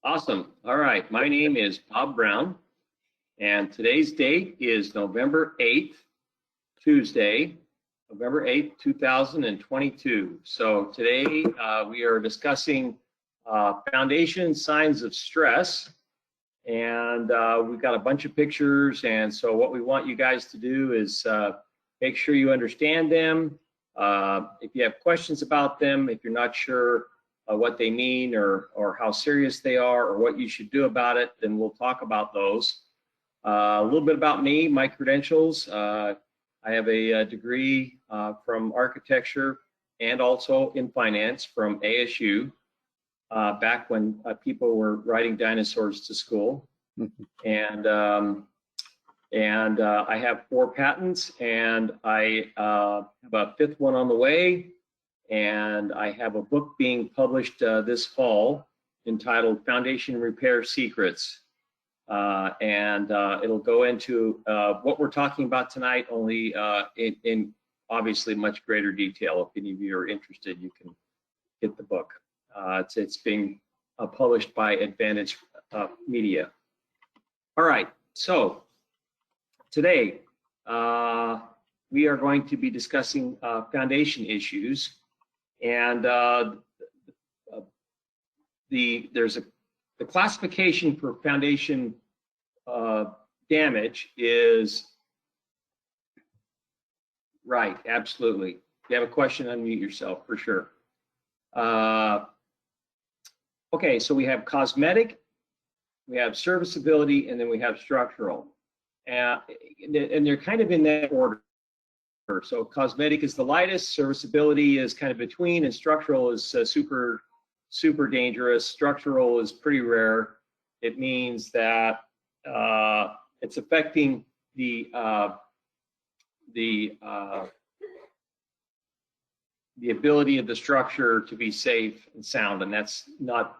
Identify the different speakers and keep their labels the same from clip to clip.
Speaker 1: Awesome. All right. My name is Bob Brown, and today's date is November 8th, Tuesday, November 8th, 2022. So today we are discussing foundation signs of stress, and we've got a bunch of pictures. And so what we want you guys to do is make sure you understand them. If you have questions about them, if you're not sure what they mean or how serious they are or what you should do about it, then we'll talk about those. A little bit about me, my credentials. I have a degree from architecture and also in finance from ASU, back when people were riding dinosaurs to school. And I have 4 patents, and I have a 5th one on the way. And I have a book being published this fall entitled Foundation Repair Secrets. It'll go into what we're talking about tonight, only in obviously much greater detail. If any of you are interested, you can get the book. It's being published by Advantage Media. All right, so today we are going to be discussing foundation issues. And there's the classification for foundation damage is right. Absolutely. If you have a question, unmute yourself for sure. Okay, so we have cosmetic, we have serviceability, and then we have structural, and they're kind of in that order. So cosmetic is the lightest, serviceability is kind of between, and structural is super dangerous. Structural is pretty rare. It means that it's affecting the ability of the structure to be safe and sound, and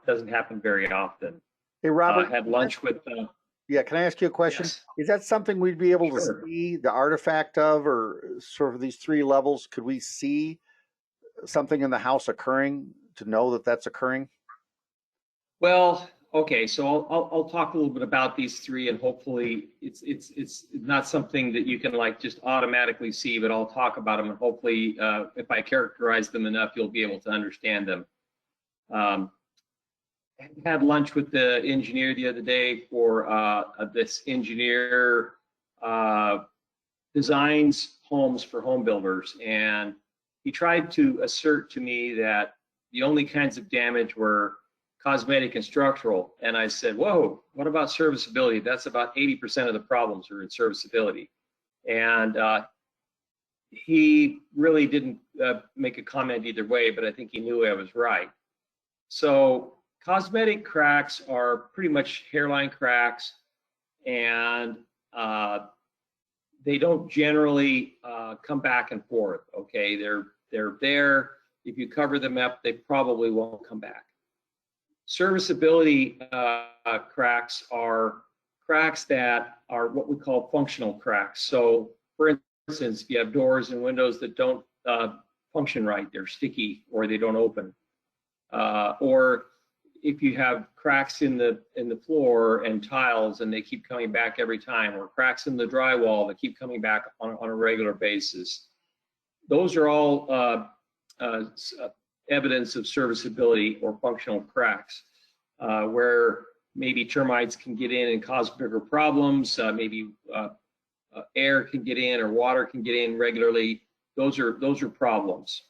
Speaker 1: doesn't happen very often.
Speaker 2: Hey, Robert,
Speaker 1: I had lunch with.
Speaker 2: Yeah, can I ask you a question?
Speaker 1: Yes.
Speaker 2: Is that something we'd be able
Speaker 1: Sure.
Speaker 2: to see the artifact of, or sort of these 3 levels? Could we see something in the house occurring to know that that's occurring?
Speaker 1: Well, okay, so I'll talk a little bit about these 3, and hopefully it's not something that you can like just automatically see, but I'll talk about them, and hopefully if I characterize them enough, you'll be able to understand them. Had lunch with the engineer the other day for this engineer designs homes for home builders, and he tried to assert to me that the only kinds of damage were cosmetic and structural, and I said, whoa, what about serviceability? That's about 80% of the problems are in serviceability. And he really didn't make a comment either way, but I think he knew I was right. So cosmetic cracks are pretty much hairline cracks, and they don't generally come back and forth. Okay, they're there. If you cover them up, they probably won't come back. Serviceability cracks are cracks that are what we call functional cracks. So, for instance, if you have doors and windows that don't function right, they're sticky or they don't open, or if you have cracks in the floor and tiles and they keep coming back every time, or cracks in the drywall that keep coming back on a regular basis, those are all evidence of serviceability or functional cracks, where maybe termites can get in and cause bigger problems. Maybe air can get in or water can get in regularly. Those are problems.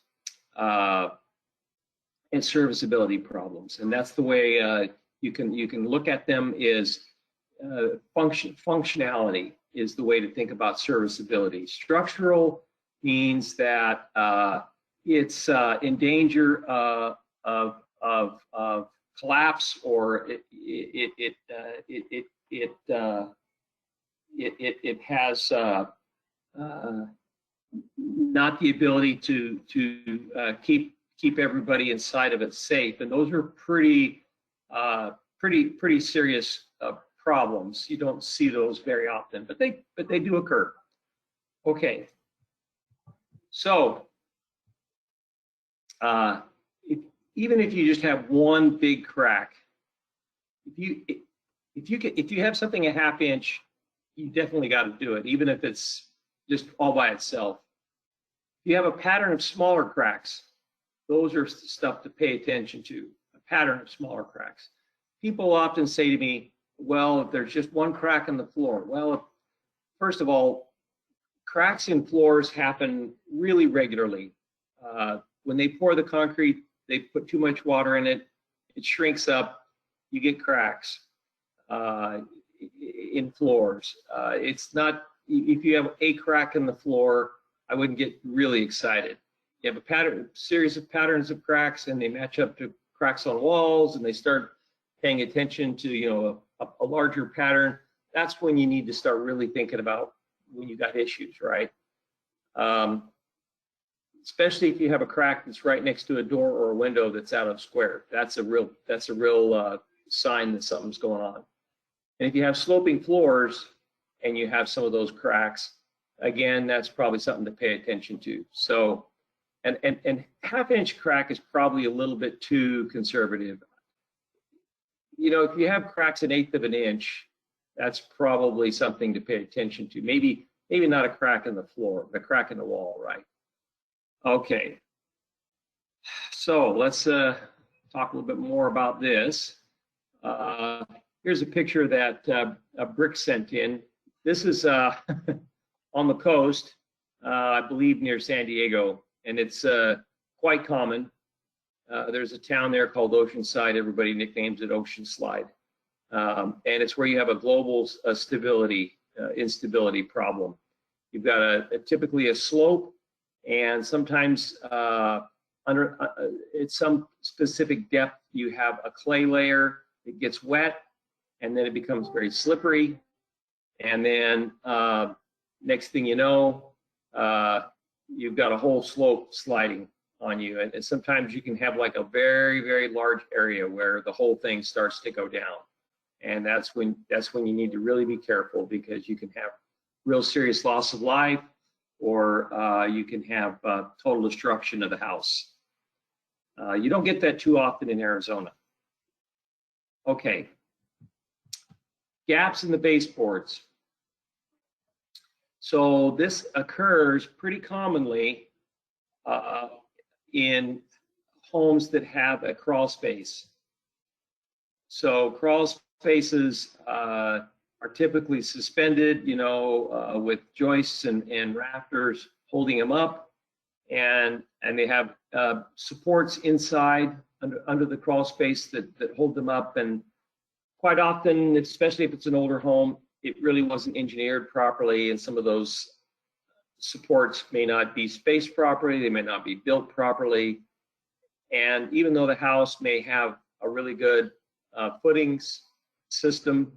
Speaker 1: And serviceability problems, and that's the way you can look at them. Is functionality is the way to think about serviceability. Structural means that it's in danger of collapse, or it has not the ability to keep everybody inside of it safe, and those are pretty serious problems. You don't see those very often, but they do occur. Okay, so even if you just have one big crack, if you have something a half inch, you definitely got to do it, even if it's just all by itself. If you have a pattern of smaller cracks, those are stuff to pay attention to. A pattern of smaller cracks. People often say to me, well, if there's just one crack in the floor. Well, first of all, cracks in floors happen really regularly. When they pour the concrete, they put too much water in it, it shrinks up, you get cracks in floors. It's not, if you have a crack in the floor, I wouldn't get really excited. You have a series of patterns of cracks, and they match up to cracks on walls, and they start paying attention to, a larger pattern. That's when you need to start really thinking about when you got issues, right? Especially if you have a crack that's right next to a door or a window that's out of square. That's a real sign that something's going on. And if you have sloping floors and you have some of those cracks, again, that's probably something to pay attention to. So, and half-inch crack is probably a little bit too conservative. If you have cracks 1/8 of an inch, that's probably something to pay attention to. Maybe not a crack in the floor, but a crack in the wall, right? Okay. So let's talk a little bit more about this. Here's a picture that a Brick sent in. This is on the coast, I believe near San Diego, and it's quite common. There's a town there called Oceanside. Everybody nicknames it Ocean Slide. And it's where you have a global instability problem. You've got typically a slope, and sometimes at some specific depth, you have a clay layer. It gets wet, and then it becomes very slippery. And then next thing you know, you've got a whole slope sliding on you. And sometimes you can have like a very, very large area where the whole thing starts to go down. And that's when you need to really be careful, because you can have real serious loss of life, or you can have total destruction of the house. You don't get that too often in Arizona. Okay. Gaps in the baseboards. So this occurs pretty commonly in homes that have a crawl space. So crawl spaces are typically suspended, with joists and rafters holding them up, and they have supports inside under the crawl space that hold them up. And quite often, especially if it's an older home, it really wasn't engineered properly, and some of those supports may not be spaced properly, they may not be built properly. And even though the house may have a really good footings system,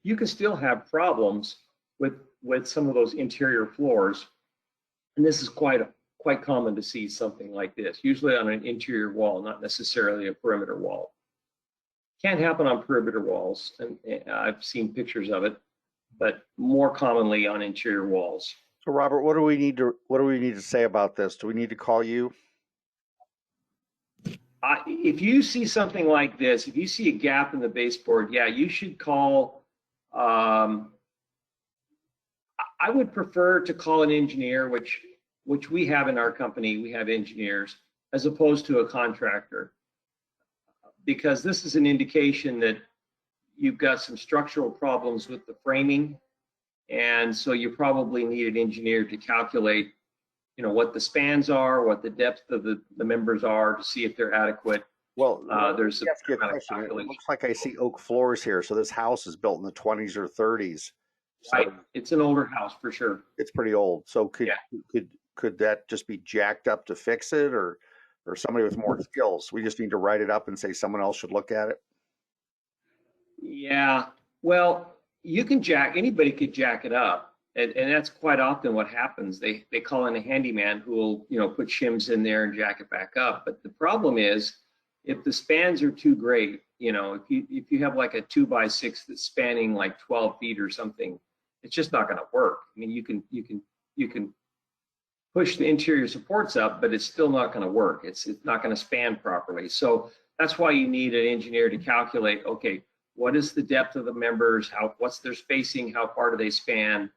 Speaker 1: you can still have problems with some of those interior floors. And this is quite common to see something like this, usually on an interior wall, not necessarily a perimeter wall. Can happen on perimeter walls, and I've seen pictures of it, but more commonly on interior walls.
Speaker 2: So Robert, what do we need to say about this? Do we need to call you?
Speaker 1: If you see something like this, if you see a gap in the baseboard, yeah, you should call. I would prefer to call an engineer, which we have in our company. We have engineers, as opposed to a contractor, because this is an indication that you've got some structural problems with the framing, and so you probably need an engineer to calculate, what the spans are, what the depth of the members are, to see if they're adequate.
Speaker 2: Well,
Speaker 1: there's a
Speaker 2: question. It looks like I see oak floors here. So this house is built in the 20s or 30s. So
Speaker 1: right, it's an older house for sure.
Speaker 2: It's pretty old. So could that just be jacked up to fix it, or somebody with more skills? We just need to write it up and say someone else should look at it.
Speaker 1: Yeah, well, anybody could jack it up. And that's quite often what happens. They call in a handyman who will, put shims in there and jack it back up. But the problem is, if the spans are too great, if you have like a 2x6 that's spanning like 12 feet or something, it's just not going to work. I mean, you can push the interior supports up, but it's still not going to work. It's not going to span properly. So that's why you need an engineer to calculate, okay, what is the depth of the members, what's their spacing, how far do they span,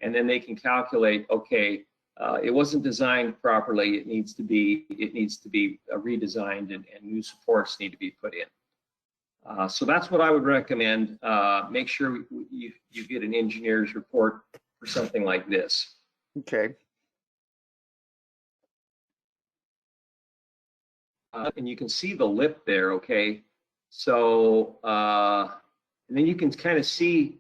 Speaker 1: and then they can calculate, okay, it wasn't designed properly, it needs to be redesigned, and new supports need to be put in. So that's what I would recommend. Make sure you get an engineer's report for something like this.
Speaker 2: Okay.
Speaker 1: And you can see the lip there, okay? So, and then you can kind of see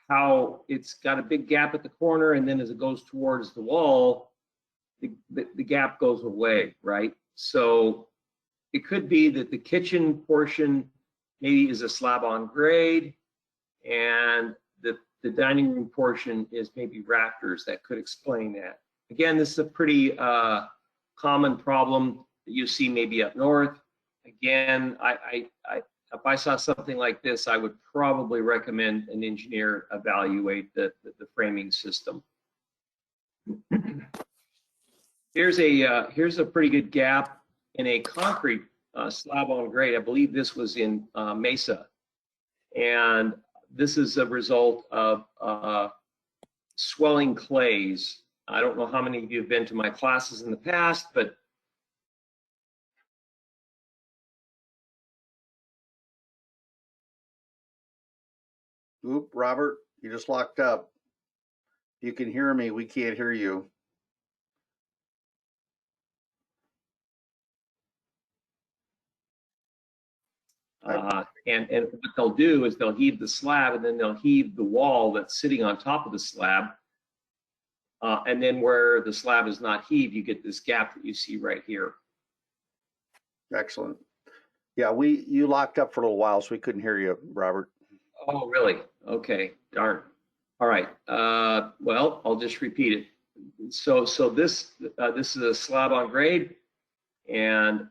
Speaker 1: how it's got a big gap at the corner, and then as it goes towards the wall, the gap goes away, right? So it could be that the kitchen portion maybe is a slab on grade, and the dining room portion is maybe rafters. That could explain that. Again, this is a pretty common problem that you see maybe up north. Again, if I saw something like this, I would probably recommend an engineer evaluate the framing system. Here's a pretty good gap in a concrete slab on grade. I believe this was in Mesa, and this is a result of swelling clays. I don't know how many of you have been to my classes in the past, but
Speaker 2: Oop, Robert, you just locked up. You can hear me. We can't hear you.
Speaker 1: And what they'll do is they'll heave the slab, and then they'll heave the wall that's sitting on top of the slab. And then where the slab is not heaved, you get this gap that you see right here.
Speaker 2: Excellent. Yeah, you locked up for a little while, so we couldn't hear you, Robert.
Speaker 1: Oh, really? Okay, darn. All right. Well, I'll just repeat it. So this is a slab on grade, and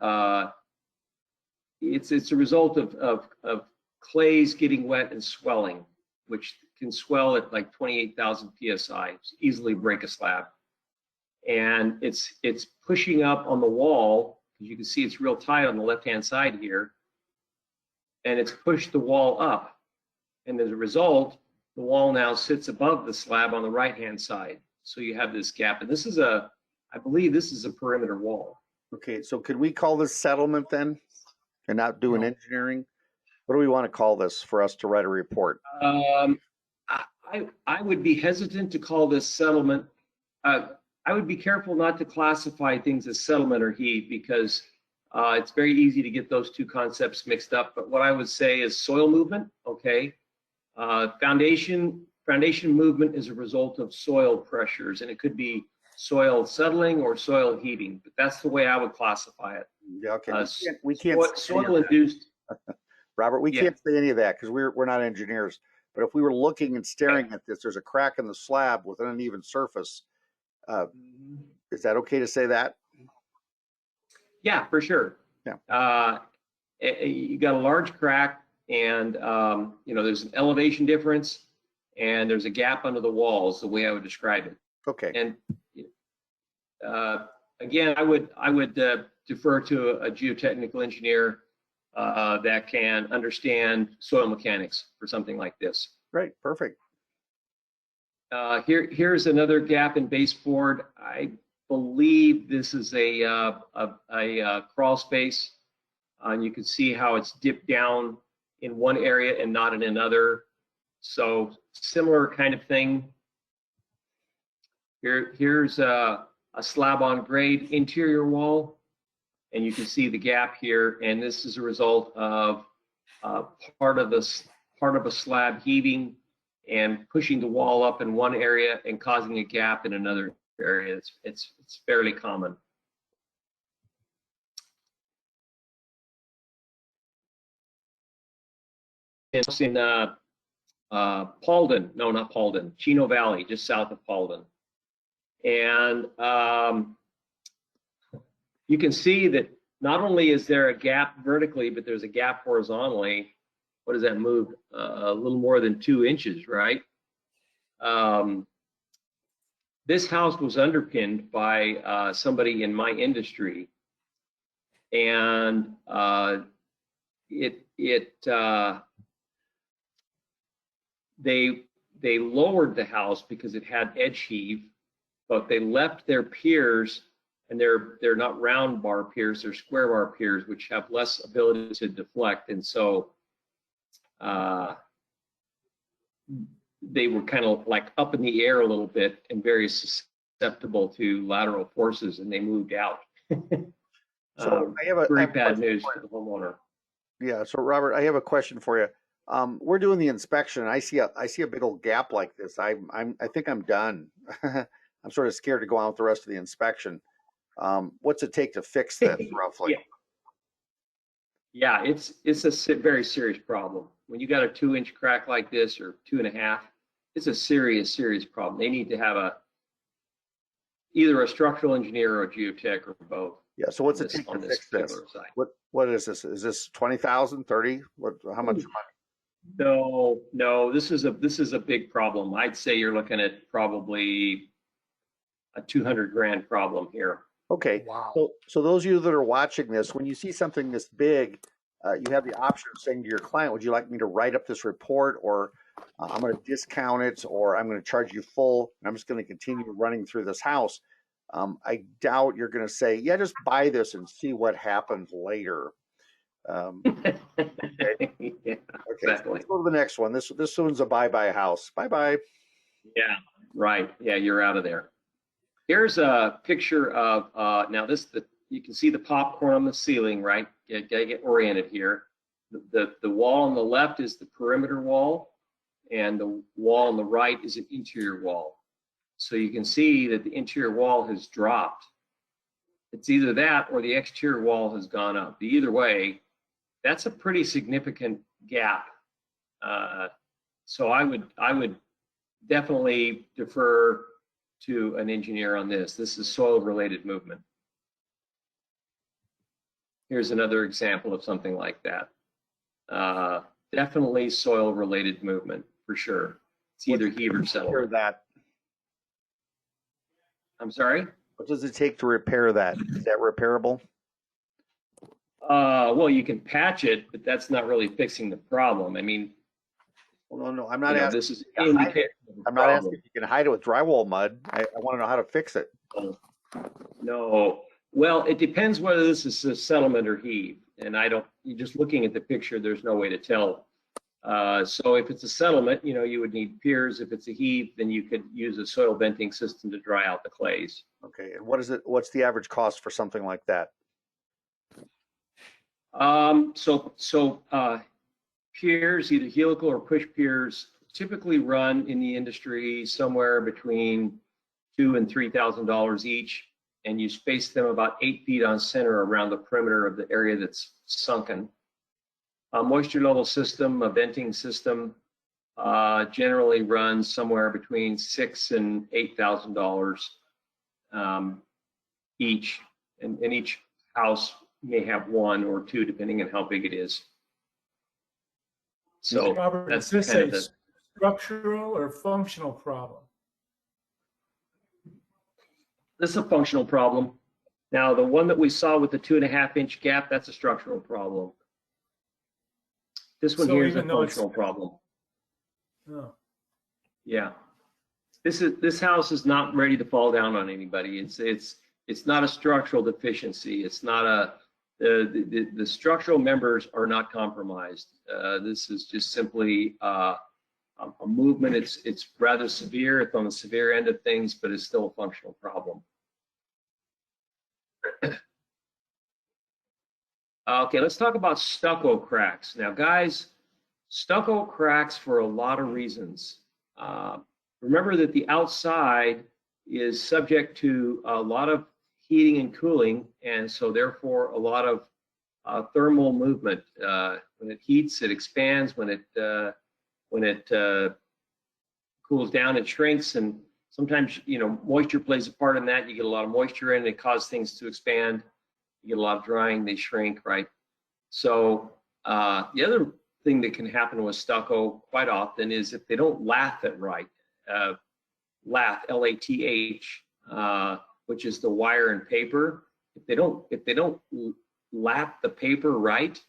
Speaker 1: it's a result of clays getting wet and swelling, which can swell at like 28,000 psi, easily break a slab. And it's pushing up on the wall, because you can see it's real tight on the left-hand side here, and it's pushed the wall up. And as a result, the wall now sits above the slab on the right-hand side. So you have this gap, and this is I believe this is a perimeter wall.
Speaker 2: Okay, so could we call this settlement then, and not do an engineering? What do we want to call this for us to write a report?
Speaker 1: I would be hesitant to call this settlement. I would be careful not to classify things as settlement or heave, because it's very easy to get those two concepts mixed up. But what I would say is soil movement, okay? Foundation movement is a result of soil pressures, and it could be soil settling or soil heaving, but that's the way I would classify it.
Speaker 2: Yeah, okay. We can't
Speaker 1: soil induced.
Speaker 2: Robert, we can't say any of that because we're not engineers. But if we were looking and staring at this, there's a crack in the slab with an uneven surface. Is that okay to say that?
Speaker 1: Yeah, for sure.
Speaker 2: Yeah.
Speaker 1: You got a large crack, and there's an elevation difference, and there's a gap under the walls, the way I would describe it.
Speaker 2: Okay.
Speaker 1: And again, I would defer to a geotechnical engineer that can understand soil mechanics for something like this.
Speaker 2: Great, perfect.
Speaker 1: Here's another gap in baseboard. I believe this is a crawl space, and you can see how it's dipped down in one area and not in another. So similar kind of thing. Here's a slab on grade interior wall, and you can see the gap here. And this is a result of part of a slab heaving and pushing the wall up in one area and causing a gap in another area. It's fairly common. It's in Paulden, no, not Paulden, Chino Valley, just south of Paulden. And you can see that not only is there a gap vertically, but there's a gap horizontally. What does that move? A little more than 2 inches, right? This house was underpinned by somebody in my industry, and they lowered the house because it had edge heave, but they left their piers, and they're not round bar piers, they're square bar piers, which have less ability to deflect, and so they were kind of like up in the air a little bit and very susceptible to lateral forces, and they moved out.
Speaker 2: So I have
Speaker 1: very bad news for the homeowner.
Speaker 2: Yeah. So Robert, I have a question for you. We're doing the inspection, and I see a big old gap like this. I think I'm done. I'm sort of scared to go on with the rest of the inspection. What's it take to fix this roughly?
Speaker 1: Yeah, it's a very serious problem. When you got a 2-inch crack like this, or 2.5, it's a serious problem. They need to have either a structural engineer or a geotech or both.
Speaker 2: Yeah. So what's it take to fix this? What is this? Is this 20,000, 30? How much money?
Speaker 1: No. This is a big problem. I'd say you're looking at probably a 200 grand problem here.
Speaker 2: Okay.
Speaker 3: Wow.
Speaker 2: So those of you that are watching this, when you see something this big, you have the option of saying to your client, would you like me to write up this report, or I'm going to discount it, or I'm going to charge you full, and I'm just going to continue running through this house. I doubt you're going to say, yeah, just buy this and see what happens later. Okay.
Speaker 1: Yeah,
Speaker 2: Okay.
Speaker 1: exactly.
Speaker 2: So let's go to the next one. This one's a bye-bye house. Bye-bye.
Speaker 1: Yeah, right. Yeah, you're out of there. Here's a picture of now you can see the popcorn on the ceiling, right? You gotta get oriented here. The wall on the left is the perimeter wall, and the wall on the right is an interior wall. So you can see that the interior wall has dropped. It's either that or the exterior wall has gone up. Either way, that's a pretty significant gap. So I would definitely defer to an engineer on this. This is soil-related movement. Here's another example of something like that. Definitely soil-related movement for sure. It's either heave or settlement.
Speaker 2: That.
Speaker 1: I'm sorry?
Speaker 2: What does it take to repair that? Is that repairable?
Speaker 1: Well, you can patch it, but that's not really fixing the problem. I mean,
Speaker 2: well, no, I'm not asking.
Speaker 1: This is I'm
Speaker 2: not asking if you can hide it with drywall mud. I want to know how to fix it.
Speaker 1: No. Well, it depends whether this is a settlement or heave. And you're just looking at the picture, there's no way to tell. So if it's a settlement, you would need piers. If it's a heave, then you could use a soil venting system to dry out the clays.
Speaker 2: Okay. And what's the average cost for something like that?
Speaker 1: Piers, either helical or push piers, typically run in the industry somewhere between $2,000 and $3,000 each, and you space them about 8 feet on center around the perimeter of the area that's sunken. A moisture level system, a venting system, generally runs somewhere between $6,000 and $8,000 each, and each house may have 1 or 2 depending on how big it is. So
Speaker 3: Robert,
Speaker 1: that's
Speaker 3: is this
Speaker 1: kind of
Speaker 3: a structural or functional problem?
Speaker 1: This is a functional problem. Now, the one that we saw with the 2.5-inch gap, that's a structural problem. This one here is a functional problem.
Speaker 3: Oh.
Speaker 1: Yeah. This house is not ready to fall down on anybody. It's not a structural deficiency. It's not the structural members are not compromised. This is just simply a movement. It's rather severe. It's on the severe end of things, but it's still a functional problem. Okay, let's talk about stucco cracks. Now, guys, stucco cracks for a lot of reasons. Remember that the outside is subject to a lot of heating and cooling, and so therefore a lot of thermal movement. When it heats, it expands. When it cools down, it shrinks. And sometimes, moisture plays a part in that. You get a lot of moisture in, it causes things to expand. You get a lot of drying, they shrink, right? So the other thing that can happen with stucco quite often is if they don't lath it right. Lath, L-A-T-H, which is the wire and paper. If they don't lap the paper right,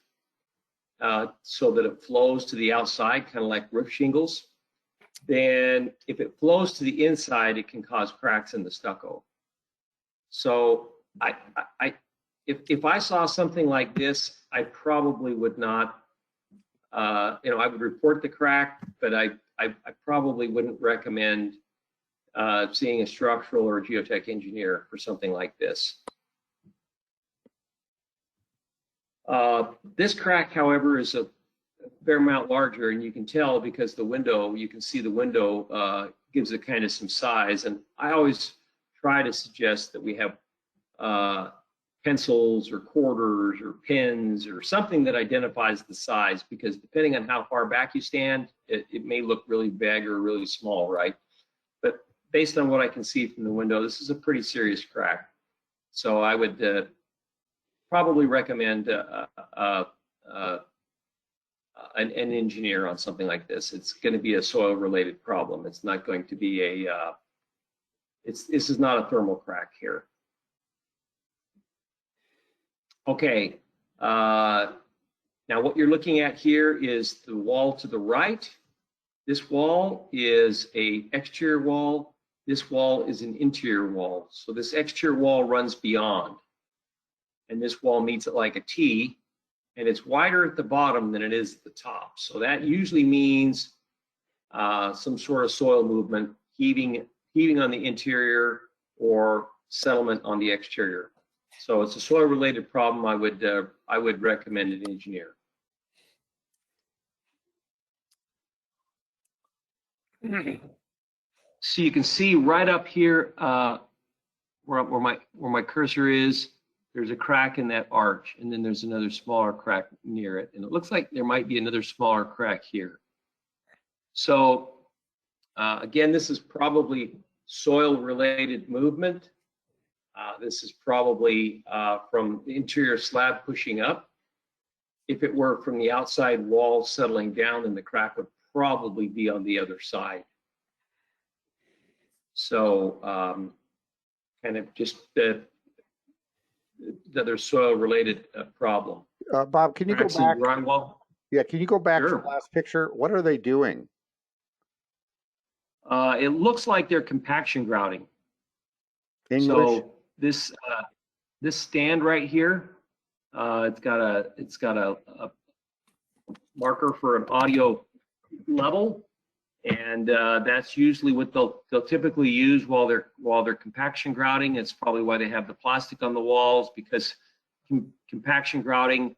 Speaker 1: so that it flows to the outside, kind of like roof shingles, then if it flows to the inside, it can cause cracks in the stucco. So if I saw something like this, I probably would not, I would report the crack, but I probably wouldn't recommend seeing a structural or a geotech engineer for something like this. This crack, however, is a fair amount larger, and you can tell because the window, you can see the window gives it kind of some size. And I always try to suggest that we have pencils or quarters or pins or something that identifies the size, because depending on how far back you stand, it may look really big or really small, right? But based on what I can see from the window, this is a pretty serious crack. So I would probably recommend an engineer on something like this. It's going to be a soil-related problem. It's not going to be this is not a thermal crack here. Okay, now what you're looking at here is the wall to the right. This wall is an exterior wall. This wall is an interior wall. So this exterior wall runs beyond, and this wall meets it like a T, and it's wider at the bottom than it is at the top. So that usually means some sort of soil movement, heaving on the interior or settlement on the exterior. So it's a soil-related problem. I would recommend an engineer. So you can see right up here where my cursor is, there's a crack in that arch, and then there's another smaller crack near it. And it looks like there might be another smaller crack here. So again, this is probably soil-related movement. This is probably from the interior slab pushing up. If it were from the outside wall settling down, then the crack would probably be on the other side. So kind of just the other soil-related problem.
Speaker 2: Bob, can you go
Speaker 1: Cracks in
Speaker 2: back?
Speaker 1: drywall.
Speaker 2: Yeah, can you go back to
Speaker 1: Sure.
Speaker 2: the last picture? What are they doing?
Speaker 1: It looks like they're compaction grouting.
Speaker 2: English?
Speaker 1: So this stand right here, it's got a marker for an audio level, and that's usually what they'll typically use while they're compaction grouting. It's probably why they have the plastic on the walls, because compaction grouting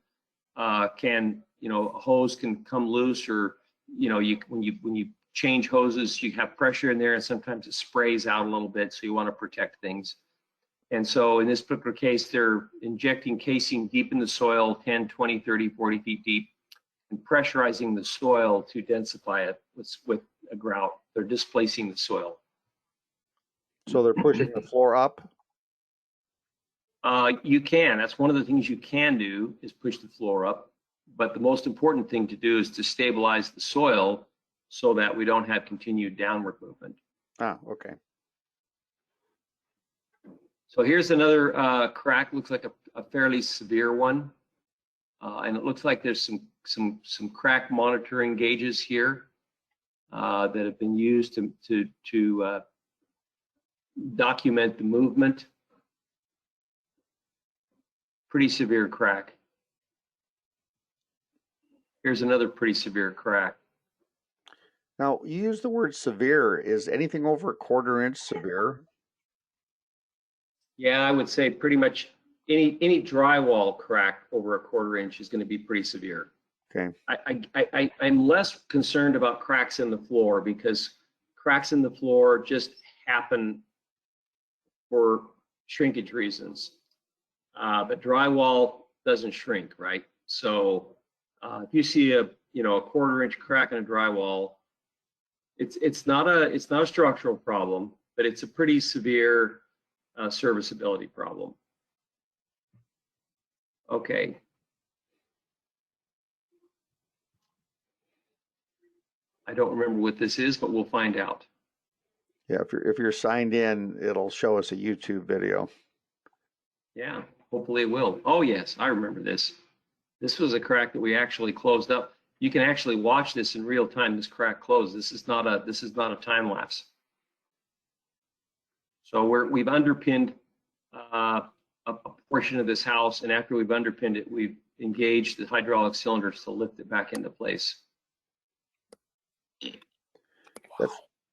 Speaker 1: can, a hose can come loose, or when you change hoses, you have pressure in there, and sometimes it sprays out a little bit, so you want to protect things. And so in this particular case, they're injecting casing deep in the soil, 10, 20, 30, 40 feet deep, and pressurizing the soil to densify it with a grout. They're displacing the soil.
Speaker 2: So they're pushing the floor up?
Speaker 1: You can. That's one of the things you can do, is push the floor up. But the most important thing to do is to stabilize the soil so that we don't have continued downward movement.
Speaker 2: Ah, okay.
Speaker 1: So here's another crack. Looks like a fairly severe one, and it looks like there's some crack monitoring gauges here that have been used to document the movement. Pretty severe crack. Here's another pretty severe crack.
Speaker 2: Now, you use the word severe. Is anything over a 1/4 inch severe?
Speaker 1: Yeah, I would say pretty much any drywall crack over a 1/4 inch is going to be pretty severe.
Speaker 2: Okay.
Speaker 1: I'm less concerned about cracks in the floor, because cracks in the floor just happen for shrinkage reasons. But drywall doesn't shrink, right? So if you see a 1/4 inch crack in a drywall, it's not a structural problem, but it's a pretty severe serviceability problem. Okay. I don't remember what this is, but we'll find out.
Speaker 2: Yeah, if you're signed in, it'll show us a YouTube video.
Speaker 1: Yeah, hopefully it will. Oh yes, I remember this. This was a crack that we actually closed up. you can actually watch this in real time. This crack close. This is not a time lapse. So we've underpinned a portion of this house, and after we've underpinned it, we've engaged the hydraulic cylinders to lift it back into place.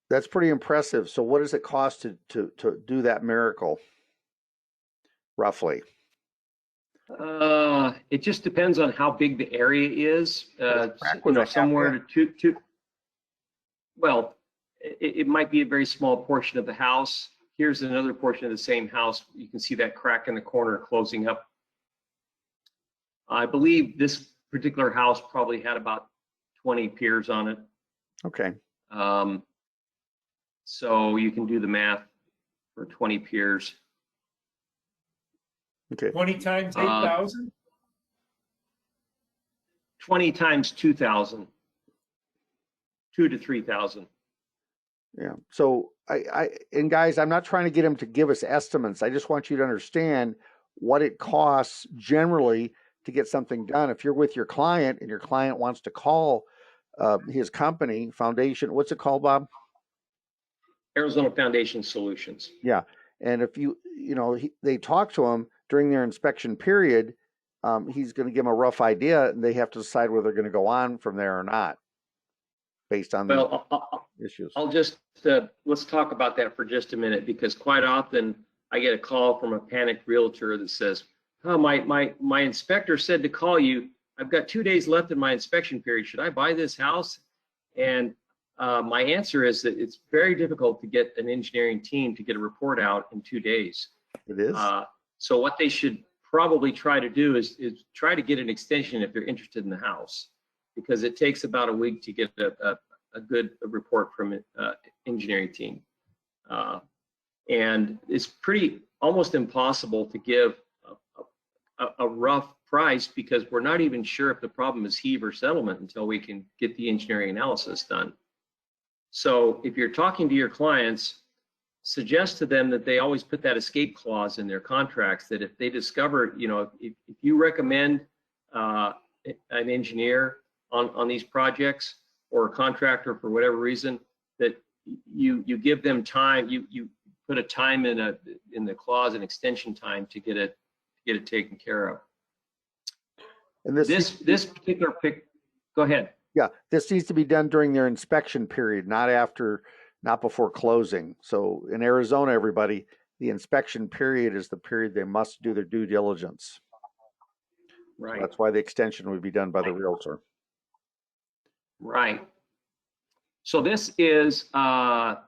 Speaker 2: That's pretty impressive. So what does it cost to do that miracle, roughly?
Speaker 1: It just depends on how big the area is. Somewhere to two. Well, it might be a very small portion of the house. Here's another portion of the same house. You can see that crack in the corner closing up. I believe this particular house probably had about 20 piers on it.
Speaker 2: Okay.
Speaker 1: So you can do the math for 20 piers.
Speaker 2: Okay.
Speaker 3: 20 times 8,000?
Speaker 1: 20 times 2,000. 2 to 3,000.
Speaker 2: Yeah. So and guys, I'm not trying to get them to give us estimates. I just want you to understand what it costs generally to get something done. If you're with your client and your client wants to call his company, Foundation, what's it called, Bob?
Speaker 1: Arizona Foundation Solutions.
Speaker 2: Yeah. And if they talk to him during their inspection period, he's going to give them a rough idea, and they have to decide whether they're going to go on from there or not, based on the issues.
Speaker 1: I'll just let's talk about that for just a minute, because quite often I get a call from a panicked realtor that says, "Oh, my inspector said to call you. I've got 2 days left in my inspection period. Should I buy this house?" And my answer is that it's very difficult to get an engineering team to get a report out in 2 days.
Speaker 2: It is.
Speaker 1: So what they should probably try to do is try to get an extension if they're interested in the house, because it takes about a week to get a good report from an engineering team. And it's almost impossible to give a rough price, because we're not even sure if the problem is heave or settlement until we can get the engineering analysis done. So if you're talking to your clients, suggest to them that they always put that escape clause in their contracts, that if they discover, if you recommend an engineer on these projects, or a contractor for whatever reason, that you give them time, you put a time in the clause, an extension time, to get it taken care of. And this particular go ahead.
Speaker 2: Yeah, this needs to be done during their inspection period, not before closing. So in Arizona, everybody, the inspection period is the period they must do their due diligence.
Speaker 1: Right.
Speaker 2: So that's why the extension would be done by the realtor.
Speaker 1: Right. So this is a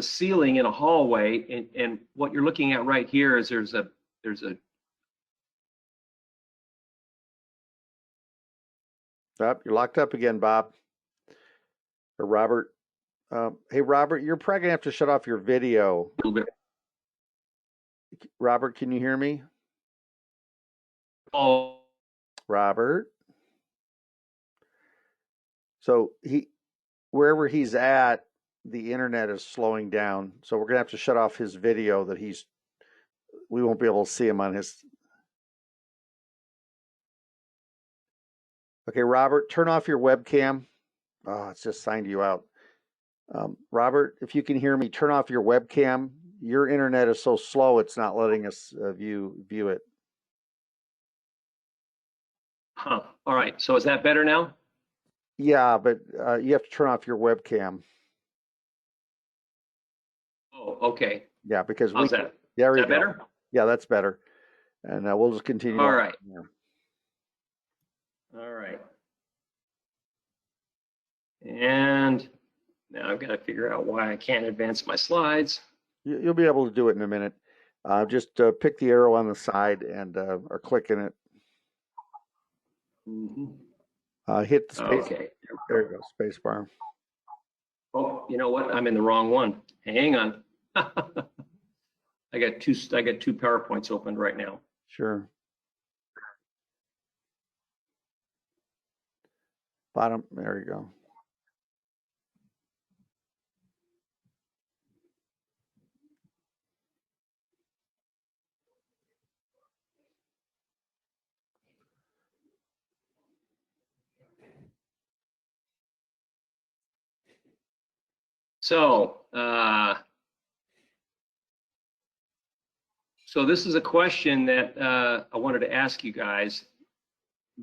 Speaker 1: ceiling in a hallway, and what you're looking at right here is there's a
Speaker 2: You're locked up again, Bob. Or Robert. Hey, Robert, you're probably going to have to shut off your video.
Speaker 1: little bit.
Speaker 2: Robert, can you hear me?
Speaker 1: Oh,
Speaker 2: Robert. So wherever he's at, the internet is slowing down. So we're going to have to shut off his video we won't be able to see him on his. Okay, Robert, turn off your webcam. Oh, it's just signed you out. Robert, if you can hear me, turn off your webcam. Your internet is so slow, it's not letting us view it.
Speaker 1: Huh. All right. So is that better now?
Speaker 2: Yeah, but you have to turn off your webcam.
Speaker 1: Oh, okay.
Speaker 2: Yeah, because
Speaker 1: how's that?
Speaker 2: There we
Speaker 1: Is that
Speaker 2: go.
Speaker 1: better?
Speaker 2: Yeah, that's better. And we'll just continue.
Speaker 1: All right.
Speaker 2: Yeah.
Speaker 1: All right. And now I've got to figure out why I can't advance my slides.
Speaker 2: You'll be able to do it in a minute. Just pick the arrow on the side and or click in it.
Speaker 1: Mm-hmm.
Speaker 2: Hit the space.
Speaker 1: Okay.
Speaker 2: There you go, space bar.
Speaker 1: Oh, you know what? I'm in the wrong one. Hang on. I got two PowerPoints opened right now.
Speaker 2: Sure. Bottom, there you go.
Speaker 1: So, so this is a question that I wanted to ask you guys.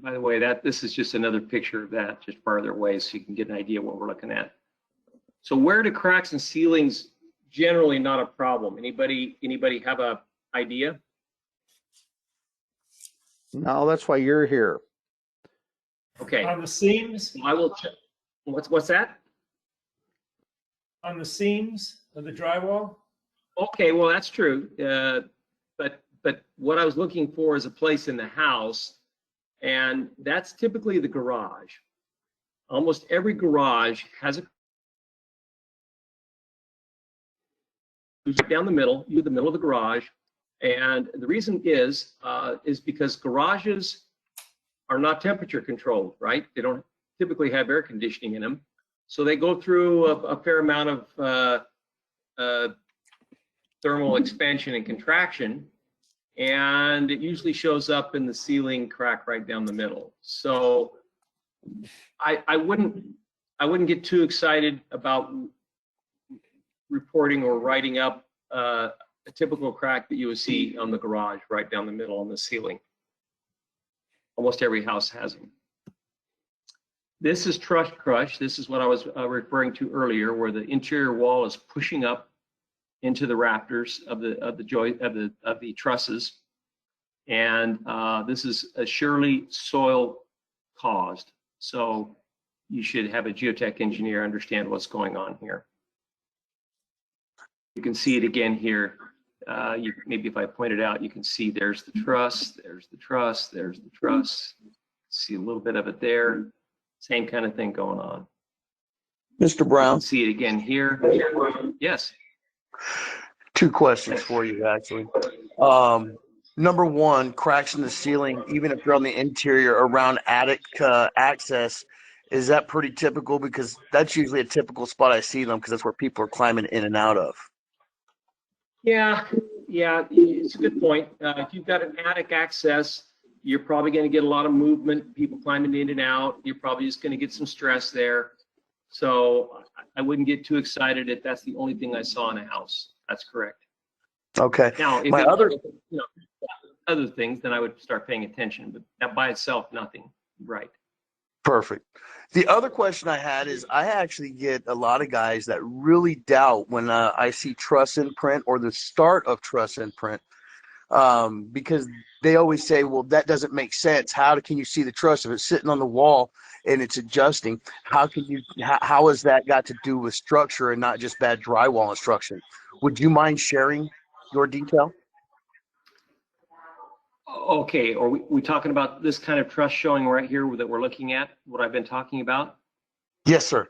Speaker 1: By the way, this is just another picture of that, just farther away, so you can get an idea what we're looking at. So where do cracks and ceilings generally not a problem? Anybody have a idea?
Speaker 2: No, that's why you're here.
Speaker 1: Okay,
Speaker 3: On the seams,
Speaker 1: I will check. What's that?
Speaker 3: on the seams of the drywall?
Speaker 1: Okay, well, that's true. But what I was looking for is a place in the house, and that's typically the garage. Almost every garage has a down the middle, the middle of the garage, and the reason is because garages are not temperature controlled, right? They don't typically have air conditioning in them, so they go through a fair amount of thermal expansion and contraction, and it usually shows up in the ceiling crack right down the middle. So I wouldn't get too excited about reporting or writing up a typical crack that you would see on the garage right down the middle on the ceiling. Almost every house has them. This is truss crush. This is what I was referring to earlier, where the interior wall is pushing up into the rafters of the trusses, and this is surely soil caused. So you should have a geotech engineer understand what's going on here. You can see it again here. Maybe if I point it out, you can see there's the truss, there's the truss, there's the truss. See a little bit of it there. Same kind of thing going on.
Speaker 4: Mr.
Speaker 1: You
Speaker 4: Brown,
Speaker 1: can see it again here. Yes.
Speaker 4: two questions for you, actually. Number one, cracks in the ceiling, even if they're on the interior around attic access, is that pretty typical? Because that's usually a typical spot I see them, because that's where people are climbing in and out of.
Speaker 1: Yeah, it's a good point. If you've got an attic access, you're probably going to get a lot of movement, people climbing in and out. You're probably just going to get some stress there. So I wouldn't get too excited if that's the only thing I saw in a house. That's correct.
Speaker 4: Okay.
Speaker 1: Now, if other things, then I would start paying attention. But that by itself, nothing. Right.
Speaker 4: Perfect. The other question I had is, I actually get a lot of guys that really doubt when I see truss imprint or the start of truss imprint, because they always say, well, that doesn't make sense. How can you see the truss if it's sitting on the wall and it's adjusting? How has that got to do with structure and not just bad drywall instruction? Would you mind sharing your detail?
Speaker 1: Okay, are we talking about this kind of truss showing right here that we're looking at, what I've been talking about?
Speaker 4: Yes, sir.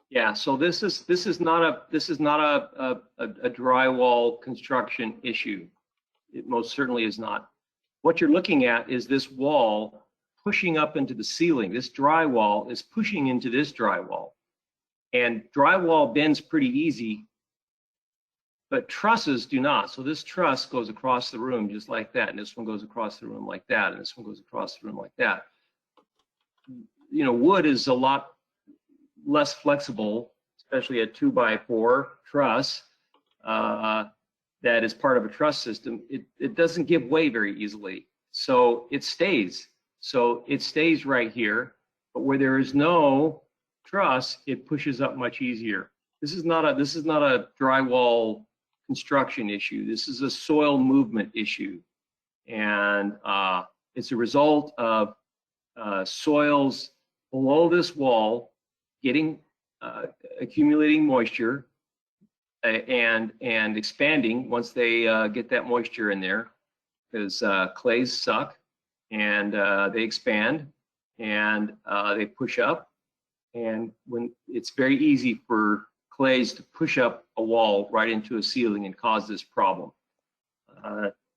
Speaker 1: Yeah, so this is not a drywall construction issue. It most certainly is not. What you're looking at is this wall pushing up into the ceiling. This drywall is pushing into this drywall, and drywall bends pretty easy, but trusses do not. So this truss goes across the room just like that, and this one goes across the room like that, and this one goes across the room like that. You know, wood is a lot less flexible, especially a 2x4 truss that is part of a truss system. It doesn't give way very easily, so it stays. So it stays right here, but where there is no truss, it pushes up much easier. This is not a drywall construction issue. This is a soil movement issue, and it's a result of soils below this wall getting accumulating moisture and expanding once they get that moisture in there, because clays suck, and they expand and they push up, and when it's very easy for clays to push up a wall right into a ceiling and cause this problem.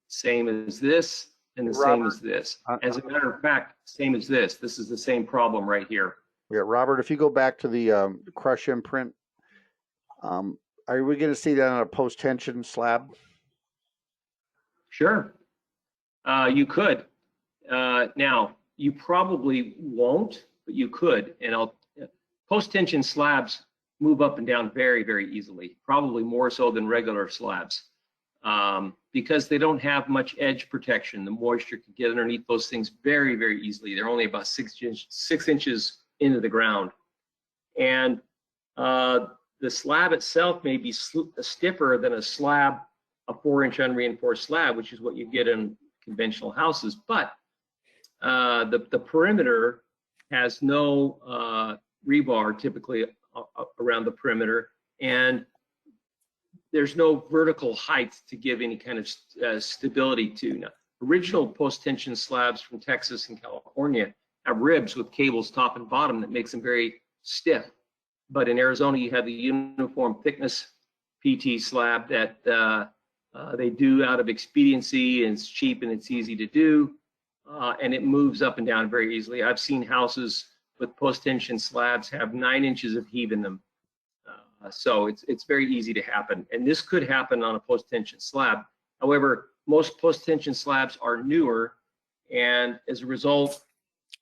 Speaker 1: Same as this, and the same as this. As a matter of fact, same as this. This is the same problem right here.
Speaker 2: Yeah, Robert, if you go back to the crush imprint, are we going to see that on a post-tension slab?
Speaker 1: Sure, you could. Now, you probably won't, but you could. And post-tension slabs move up and down very, very easily, probably more so than regular slabs, because they don't have much edge protection. The moisture can get underneath those things very, very easily. They're only about 6 inches into the ground. And the slab itself may be stiffer than a 4-inch unreinforced slab, which is what you get in conventional houses. But the perimeter has no rebar typically around the perimeter, and there's no vertical height to give any kind of stability to. Now, original post-tension slabs from Texas and California have ribs with cables top and bottom that makes them very stiff. But in Arizona, you have the uniform thickness PT slab that they do out of expediency, and it's cheap and it's easy to do, and it moves up and down very easily. I've seen houses with post-tension slabs have 9 inches of heave in them. So it's very easy to happen. And this could happen on a post-tension slab. However, most post-tension slabs are newer, and as a result,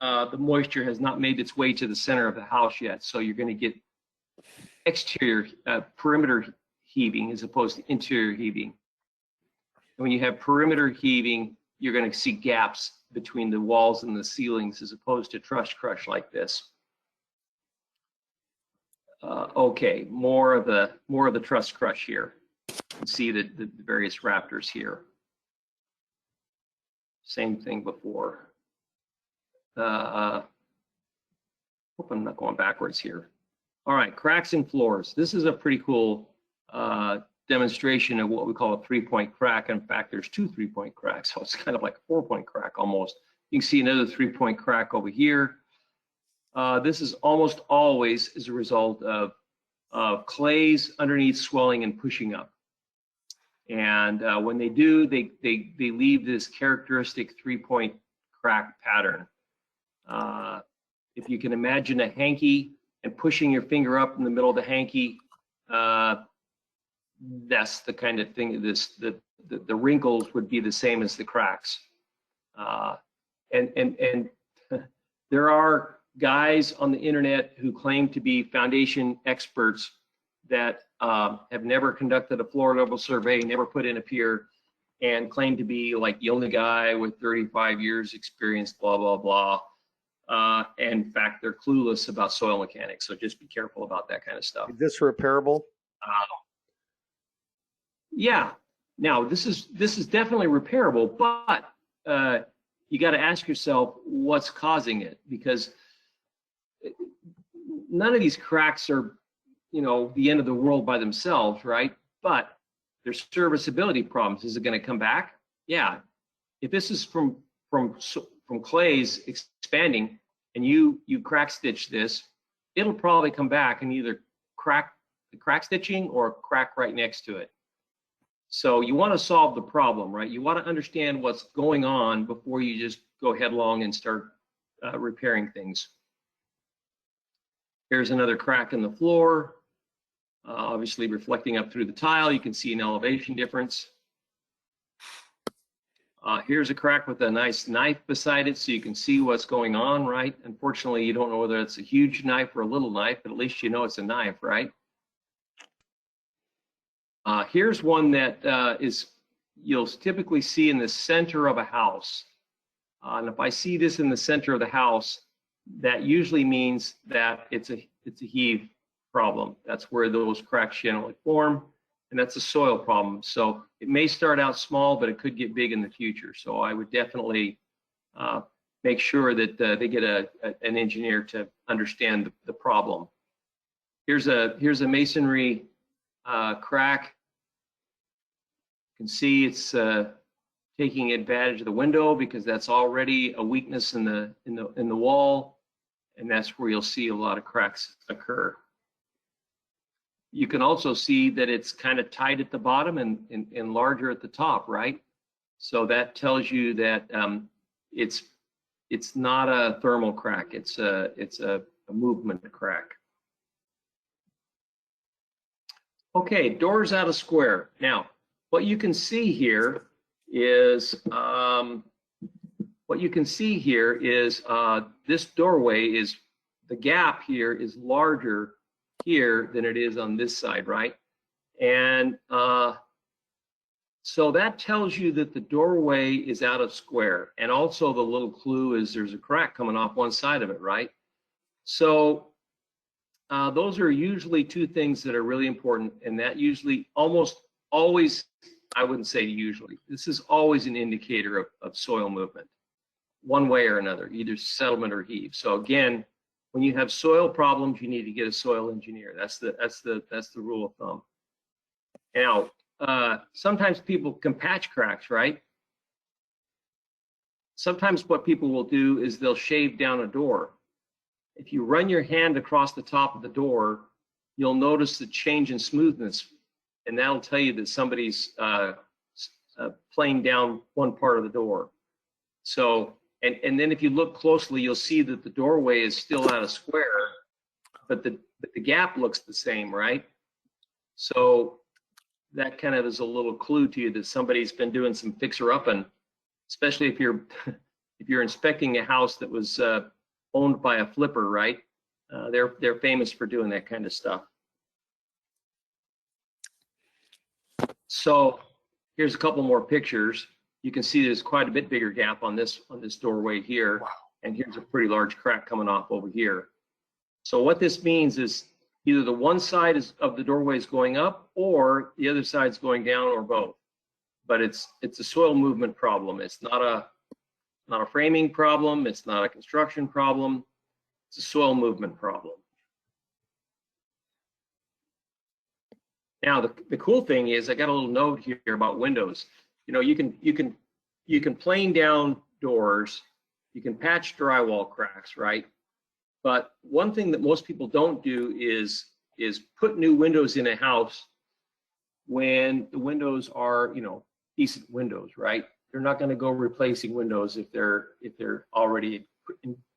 Speaker 1: the moisture has not made its way to the center of the house yet. So you're going to get exterior perimeter heaving as opposed to interior heaving. And when you have perimeter heaving, you're going to see gaps between the walls and the ceilings as opposed to truss crush like this. Okay, more of the truss crush here. You can see the various rafters here. Same thing before. Hope I'm not going backwards here. All right, cracks in floors. This is a pretty cool demonstration of what we call a 3-point crack. In fact, there's 2 3-point cracks, so it's kind of like a 4-point crack almost. You can see another 3-point crack over here. This is almost always as a result of clays underneath swelling and pushing up. And when they do, they leave this characteristic 3-point crack pattern. If you can imagine a hanky and pushing your finger up in the middle of the hanky, that's the kind of thing. The wrinkles would be the same as the cracks. And there are guys on the internet who claim to be foundation experts that have never conducted a floor level survey, never put in a pier, and claim to be like the only guy with 35 years experience, blah, blah, blah. In fact, they're clueless about soil mechanics, so just be careful about that kind of stuff.
Speaker 2: Is this repairable?
Speaker 1: Yeah. Now, this is definitely repairable, but you got to ask yourself what's causing it, because none of these cracks are, the end of the world by themselves, right? But there's serviceability problems. Is it going to come back? Yeah. If this is from clays expanding and you crack stitch this, it'll probably come back and either crack the crack stitching or crack right next to it. So you want to solve the problem, right? You want to understand what's going on before you just go headlong and start repairing things. Here's another crack in the floor, obviously reflecting up through the tile. You can see an elevation difference. Here's a crack with a nice knife beside it, so you can see what's going on, right? Unfortunately, you don't know whether it's a huge knife or a little knife, but at least you know it's a knife, right? Here's one that you'll typically see in the center of a house. And if I see this in the center of the house, that usually means that it's a heave problem. That's where those cracks generally form, and that's a soil problem. So it may start out small, but it could get big in the future. So I would definitely make sure that they get an engineer to understand the problem. Here's a masonry crack. You can see it's taking advantage of the window because that's already a weakness in the wall, and that's where you'll see a lot of cracks occur. You can also see that it's kind of tight at the bottom and larger at the top, right? So that tells you that it's not a thermal crack; it's a movement crack. Okay, doors out of square. Now, what you can see here is this doorway is, the gap here is larger here than it is on this side, right? And so that tells you that the doorway is out of square. And also the little clue is there's a crack coming off one side of it, right? So those are usually two things that are really important. And that usually almost always, I wouldn't say usually, this is always an indicator of soil movement, one way or another, either settlement or heave. So again, when you have soil problems, you need to get a soil engineer. That's the rule of thumb. Now, sometimes people can patch cracks, right? Sometimes what people will do is they'll shave down a door. If you run your hand across the top of the door, you'll notice the change in smoothness, and that'll tell you that somebody's playing down one part of the door. So, and then if you look closely, you'll see that the doorway is still out of square, but the gap looks the same, right? So that kind of is a little clue to you that somebody's been doing some fixer-upping, especially if you're inspecting a house that was owned by a flipper, right? They're famous for doing that kind of stuff. So here's a couple more pictures. You can see there's quite a bit bigger gap on this doorway here. Wow. And here's a pretty large crack coming off over here. So what this means is either the one side of the doorway is going up or the other side's going down, or both. But it's a soil movement problem. It's not a framing problem. It's not a construction problem. It's a soil movement problem. Now the cool thing is I got a little note here about windows. You know, you can plane down doors, you can patch drywall cracks, right? But one thing that most people don't do is put new windows in a house when the windows are, you know, decent windows, right? They're not going to go replacing windows if they're already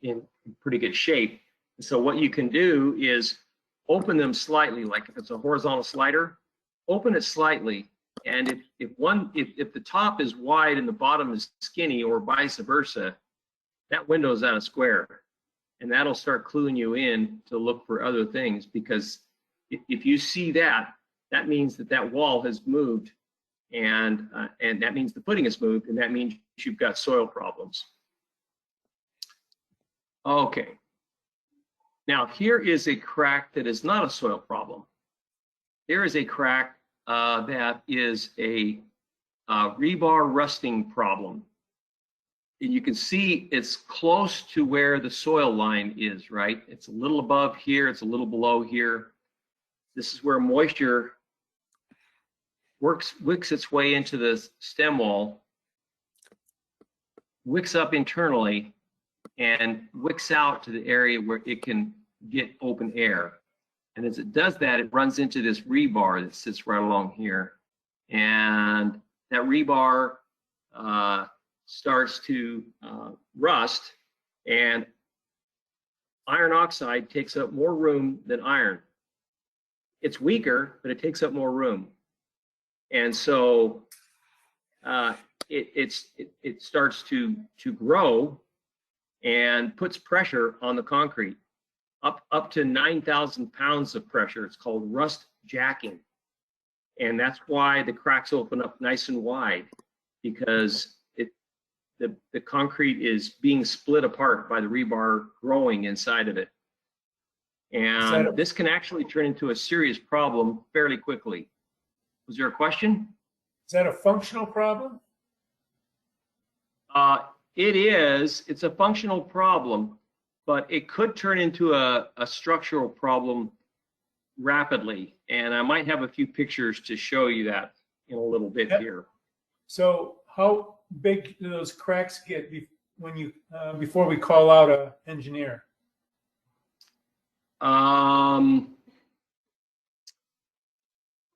Speaker 1: in pretty good shape. And so what you can do is open them slightly, like if it's a horizontal slider, open it slightly. And if the top is wide and the bottom is skinny, or vice versa, that window is out of square. And that'll start cluing you in to look for other things, because if you see that, that means that wall has moved, and that means the footing has moved, and that means you've got soil problems. Okay. Now here is a crack that is not a soil problem. There is a crack that is a rebar rusting problem. And you can see it's close to where the soil line is, right? It's a little above here, it's a little below here. This is where moisture wicks its way into the stem wall, wicks up internally, and wicks out to the area where it can get open air. And as it does that, it runs into this rebar that sits right along here. And that rebar starts to rust, and iron oxide takes up more room than iron. It's weaker, but it takes up more room. And so it starts to grow and puts pressure on the concrete, up to 9,000 pounds of pressure. It's called rust jacking. And that's why the cracks open up nice and wide, because the concrete is being split apart by the rebar growing inside of it. And this can actually turn into a serious problem fairly quickly. Was there a question?
Speaker 3: Is that a functional problem?
Speaker 1: It is. It's a functional problem, but it could turn into a structural problem rapidly. And I might have a few pictures to show you that in a little bit here.
Speaker 3: So how big do those cracks get when you before we call out an engineer?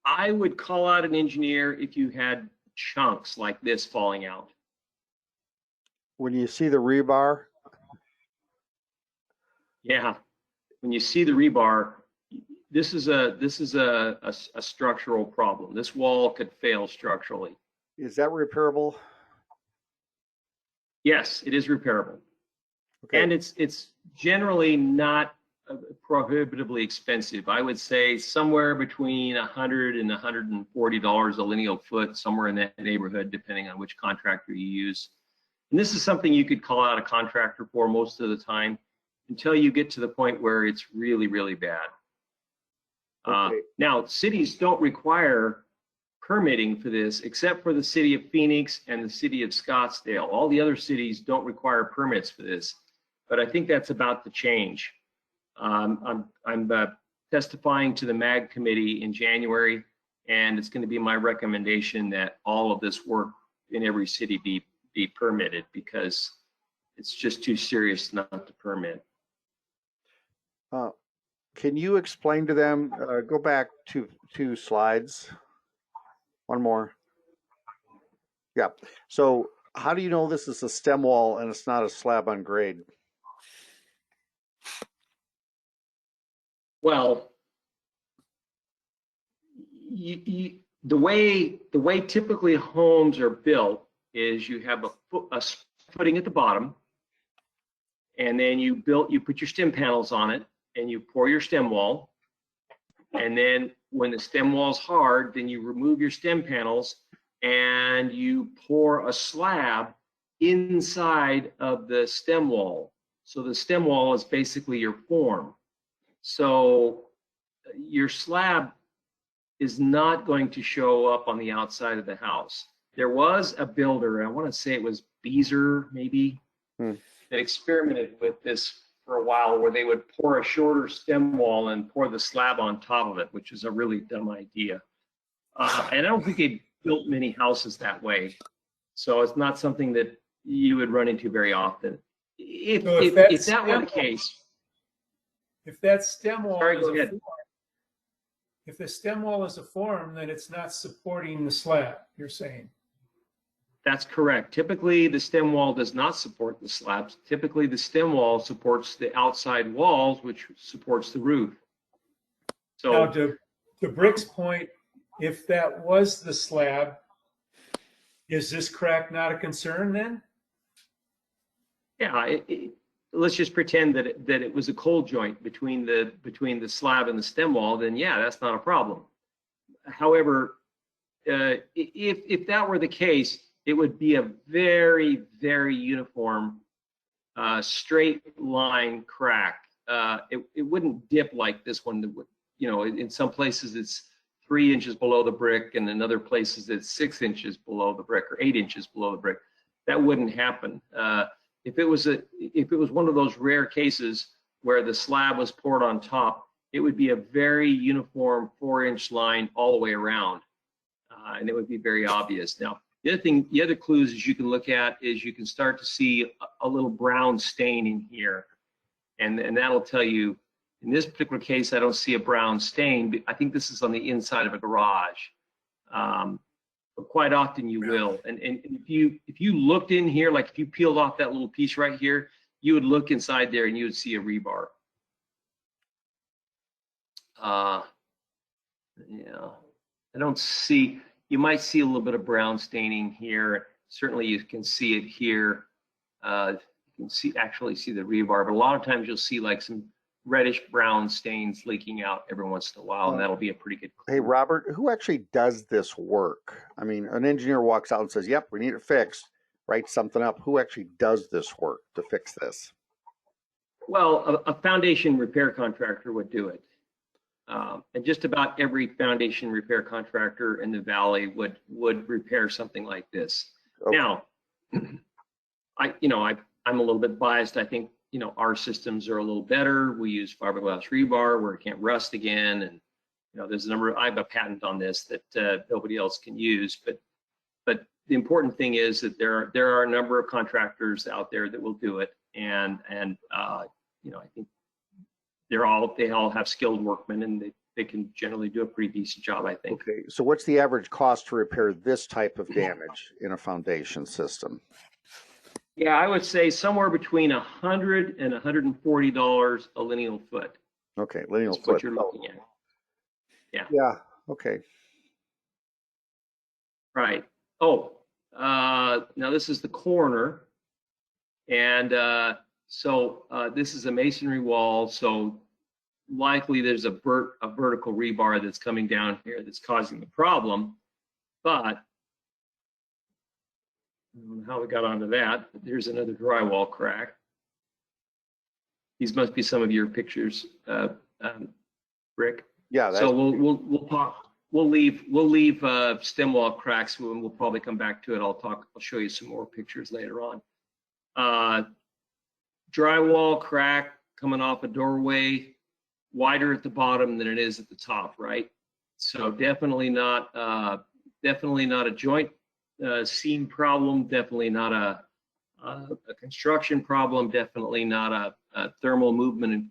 Speaker 1: I would call out an engineer if you had chunks like this falling out.
Speaker 2: When you see the rebar?
Speaker 1: Yeah, when you see the rebar, this is a structural problem. This wall could fail structurally.
Speaker 2: Is that repairable?
Speaker 1: Yes, it is repairable.
Speaker 2: Okay.
Speaker 1: And it's generally not prohibitively expensive. I would say somewhere between $100 and $140 a lineal foot, somewhere in that neighborhood, depending on which contractor you use. And this is something you could call out a contractor for most of the time until you get to the point where it's really, really bad.
Speaker 2: Okay.
Speaker 1: Now, cities don't require permitting for this, except for the city of Phoenix and the city of Scottsdale. All the other cities don't require permits for this, but I think that's about to change. I'm testifying to the MAG committee in January, and it's going to be my recommendation that all of this work in every city be permitted, because it's just too serious not to permit.
Speaker 2: Can you explain to them, go back to 2 slides, one more. Yeah, so how do you know this is a stem wall and it's not a slab on grade?
Speaker 1: Well, the way typically homes are built is you have a footing at the bottom, and then you put your stem panels on it, and you pour your stem wall. And then when the stem wall's hard, then you remove your stem panels and you pour a slab inside of the stem wall. So the stem wall is basically your form. So your slab is not going to show up on the outside of the house. There was a builder, I want to say it was Beazer maybe, that experimented with this for a while, where they would pour a shorter stem wall and pour the slab on top of it, which is a really dumb idea. And I don't think they built many houses that way. So it's not something that you would run into very often. If that were the case.
Speaker 3: If that stem wall
Speaker 1: Sorry,
Speaker 3: is
Speaker 1: go
Speaker 3: a
Speaker 1: ahead.
Speaker 3: form, if the stem wall is a form, then it's not supporting the slab, you're saying.
Speaker 1: That's correct. Typically, the stem wall does not support the slabs. Typically, the stem wall supports the outside walls, which supports the roof. So
Speaker 3: Now, to Brick's point, if that was the slab, is this crack not a concern then?
Speaker 1: yeah, let's just pretend that it was a cold joint between the slab and the stem wall. Then yeah, that's not a problem. However, if that were the case, it would be a very, very uniform, straight line crack. It wouldn't dip like this one. That would, in some places it's 3 inches below the brick, and in other places it's 6 inches below the brick or 8 inches below the brick. That wouldn't happen. If it was one of those rare cases where the slab was poured on top, it would be a very uniform 4-inch line all the way around, and it would be very obvious. Now, the other clues you can look at is you can start to see a little brown stain in here, and that'll tell you. In this particular case, I don't see a brown stain, but I think this is on the inside of a garage. But quite often you will. And if you looked in here, like if you peeled off that little piece right here, you would look inside there and you would see a rebar. Yeah, I don't see. You might see a little bit of brown staining here. Certainly you can see it here. You can actually see the rebar, but a lot of times you'll see like some reddish brown stains leaking out every once in a while, and that'll be a pretty good clue.
Speaker 2: Hey, Robert, who actually does this work? I mean, an engineer walks out and says, yep, we need it fixed, writes something up. Who actually does this work to fix this?
Speaker 1: Well, a foundation repair contractor would do it. And just about every foundation repair contractor in the valley would repair something like this. Okay. Now, I'm a little bit biased. I think, our systems are a little better. We use fiberglass rebar where it can't rust again. And, there's I have a patent on this that nobody else can use. But the important thing is that there are a number of contractors out there that will do it. And I think they all have skilled workmen, and they can generally do a pretty decent job, I think.
Speaker 2: Okay, so what's the average cost to repair this type of damage in a foundation system?
Speaker 1: Yeah, I would say somewhere between $100 and $140 a lineal foot.
Speaker 2: Okay, lineal
Speaker 1: foot.
Speaker 2: What
Speaker 1: What you're looking at. Yeah.
Speaker 2: Yeah. Okay.
Speaker 1: Right. Oh, now this is the corner, and so this is a masonry wall. So likely there's a vertical rebar that's coming down here that's causing the problem. But I don't know how we got onto that. But there's another drywall crack. These must be some of your pictures, Rick.
Speaker 2: Yeah,
Speaker 1: So we'll leave stem wall cracks, and we'll probably come back to it. I'll show you some more pictures later on. Drywall crack coming off a doorway, wider at the bottom than it is at the top, right? So definitely not a joint seam problem, definitely not a construction problem, definitely not a thermal movement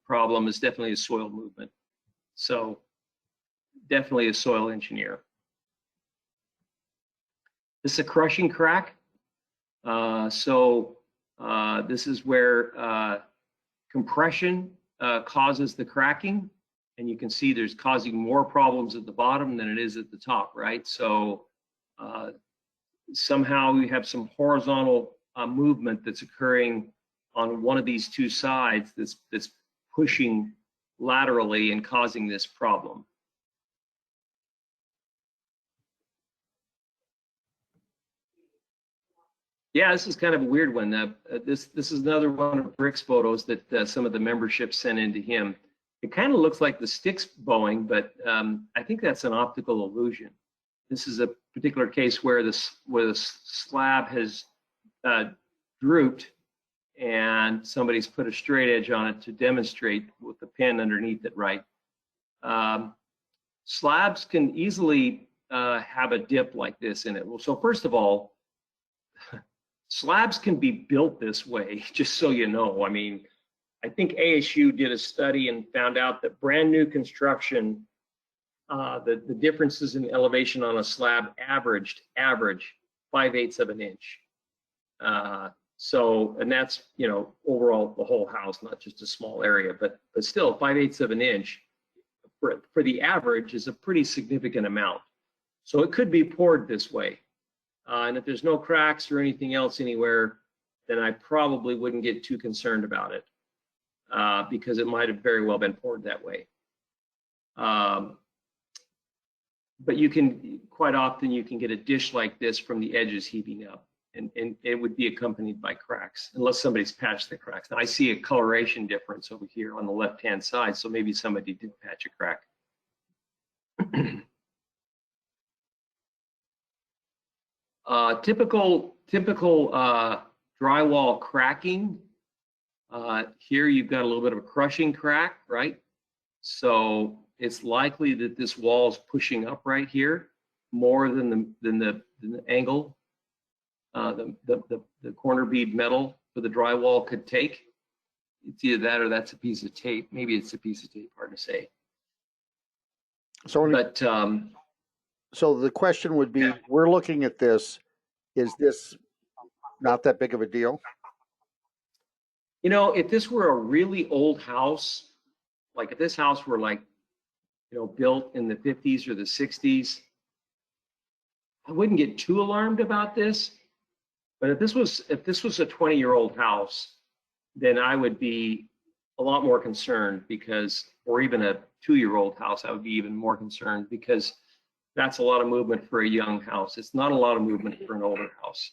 Speaker 1: problem. It's definitely a soil movement. So definitely a soil engineer. This is a crushing crack. This is where compression causes the cracking, and you can see there's causing more problems at the bottom than it is at the top, right? So somehow we have some horizontal movement that's occurring on one of these two sides that's pushing laterally and causing this problem. Yeah, this is kind of a weird one. This is another one of Rick's photos that some of the membership sent in to him. It kind of looks like the sticks bowing, but I think that's an optical illusion. This is a particular case where the slab has drooped, and somebody's put a straight edge on it to demonstrate with the pin underneath it, right? Slabs can easily have a dip like this in it. Well, so first of all, slabs can be built this way, just so you know. I mean, I think ASU did a study and found out that brand new construction, the differences in elevation on a slab average 5/8 of an inch. And that's, overall the whole house, not just a small area, but still 5/8 of an inch for the average is a pretty significant amount. So it could be poured this way. And if there's no cracks or anything else anywhere, then I probably wouldn't get too concerned about it because it might have very well been poured that way. But quite often you can get a dish like this from the edges heaving up, and it would be accompanied by cracks, unless somebody's patched the cracks. Now I see a coloration difference over here on the left-hand side, so maybe somebody did patch a crack. Typical drywall cracking. Here you've got a little bit of a crushing crack, right? So it's likely that this wall is pushing up right here more than the angle, the corner bead metal for the drywall could take. It's either that or that's a piece of tape. Maybe it's a piece of tape, hard to say.
Speaker 2: So the question would be, we're looking at this, is this not that big of a deal?
Speaker 1: If this were a really old house, like if this house were built in the 50s or the 60s, I wouldn't get too alarmed about this. But if this was a 20-year-old house, then I would be a lot more concerned or even a 2-year-old house, I would be even more concerned because that's a lot of movement for a young house. It's not a lot of movement for an older house.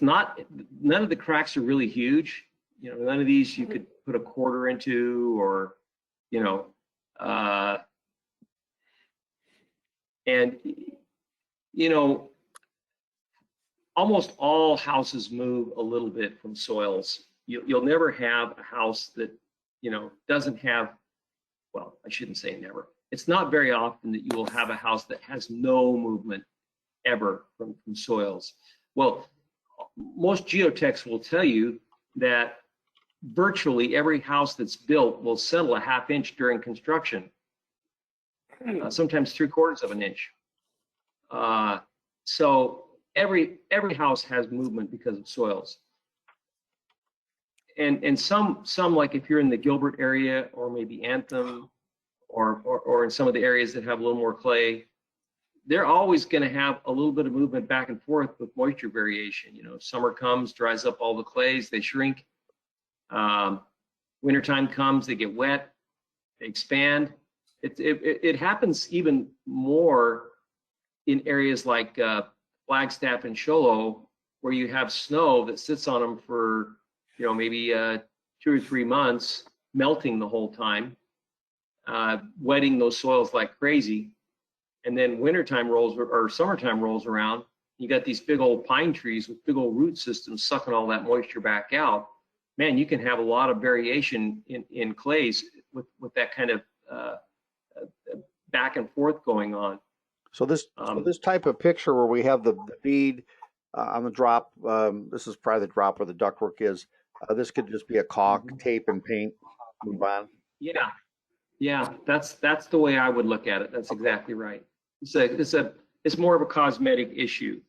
Speaker 1: None of the cracks are really huge. None of these you could put a quarter into or, almost all houses move a little bit from soils. You'll never have a house that, doesn't have, well, I shouldn't say never. It's not very often that you will have a house that has no movement ever from soils. Well, most geotechs will tell you that virtually every house that's built will settle a 1/2 inch during construction, sometimes 3/4 of an inch. So every house has movement because of soils. And some like if you're in the Gilbert area or maybe Anthem or in some of the areas that have a little more clay, they're always going to have a little bit of movement back and forth with moisture variation. Summer comes, dries up all the clays, they shrink. Wintertime comes, they get wet, they expand. It happens even more in areas like Flagstaff and Show Low, where you have snow that sits on them for, maybe 2 or 3 months, melting the whole time, wetting those soils like crazy. And then wintertime rolls or summertime rolls around, you got these big old pine trees with big old root systems sucking all that moisture back out. Man, you can have a lot of variation in clays with that kind of back and forth going on.
Speaker 2: So this type of picture where we have the bead on the drop, this is probably the drop where the ductwork is. This could just be a caulk, tape, and paint. Move on.
Speaker 1: Yeah, that's the way I would look at it. That's exactly right. It's more of a cosmetic issue.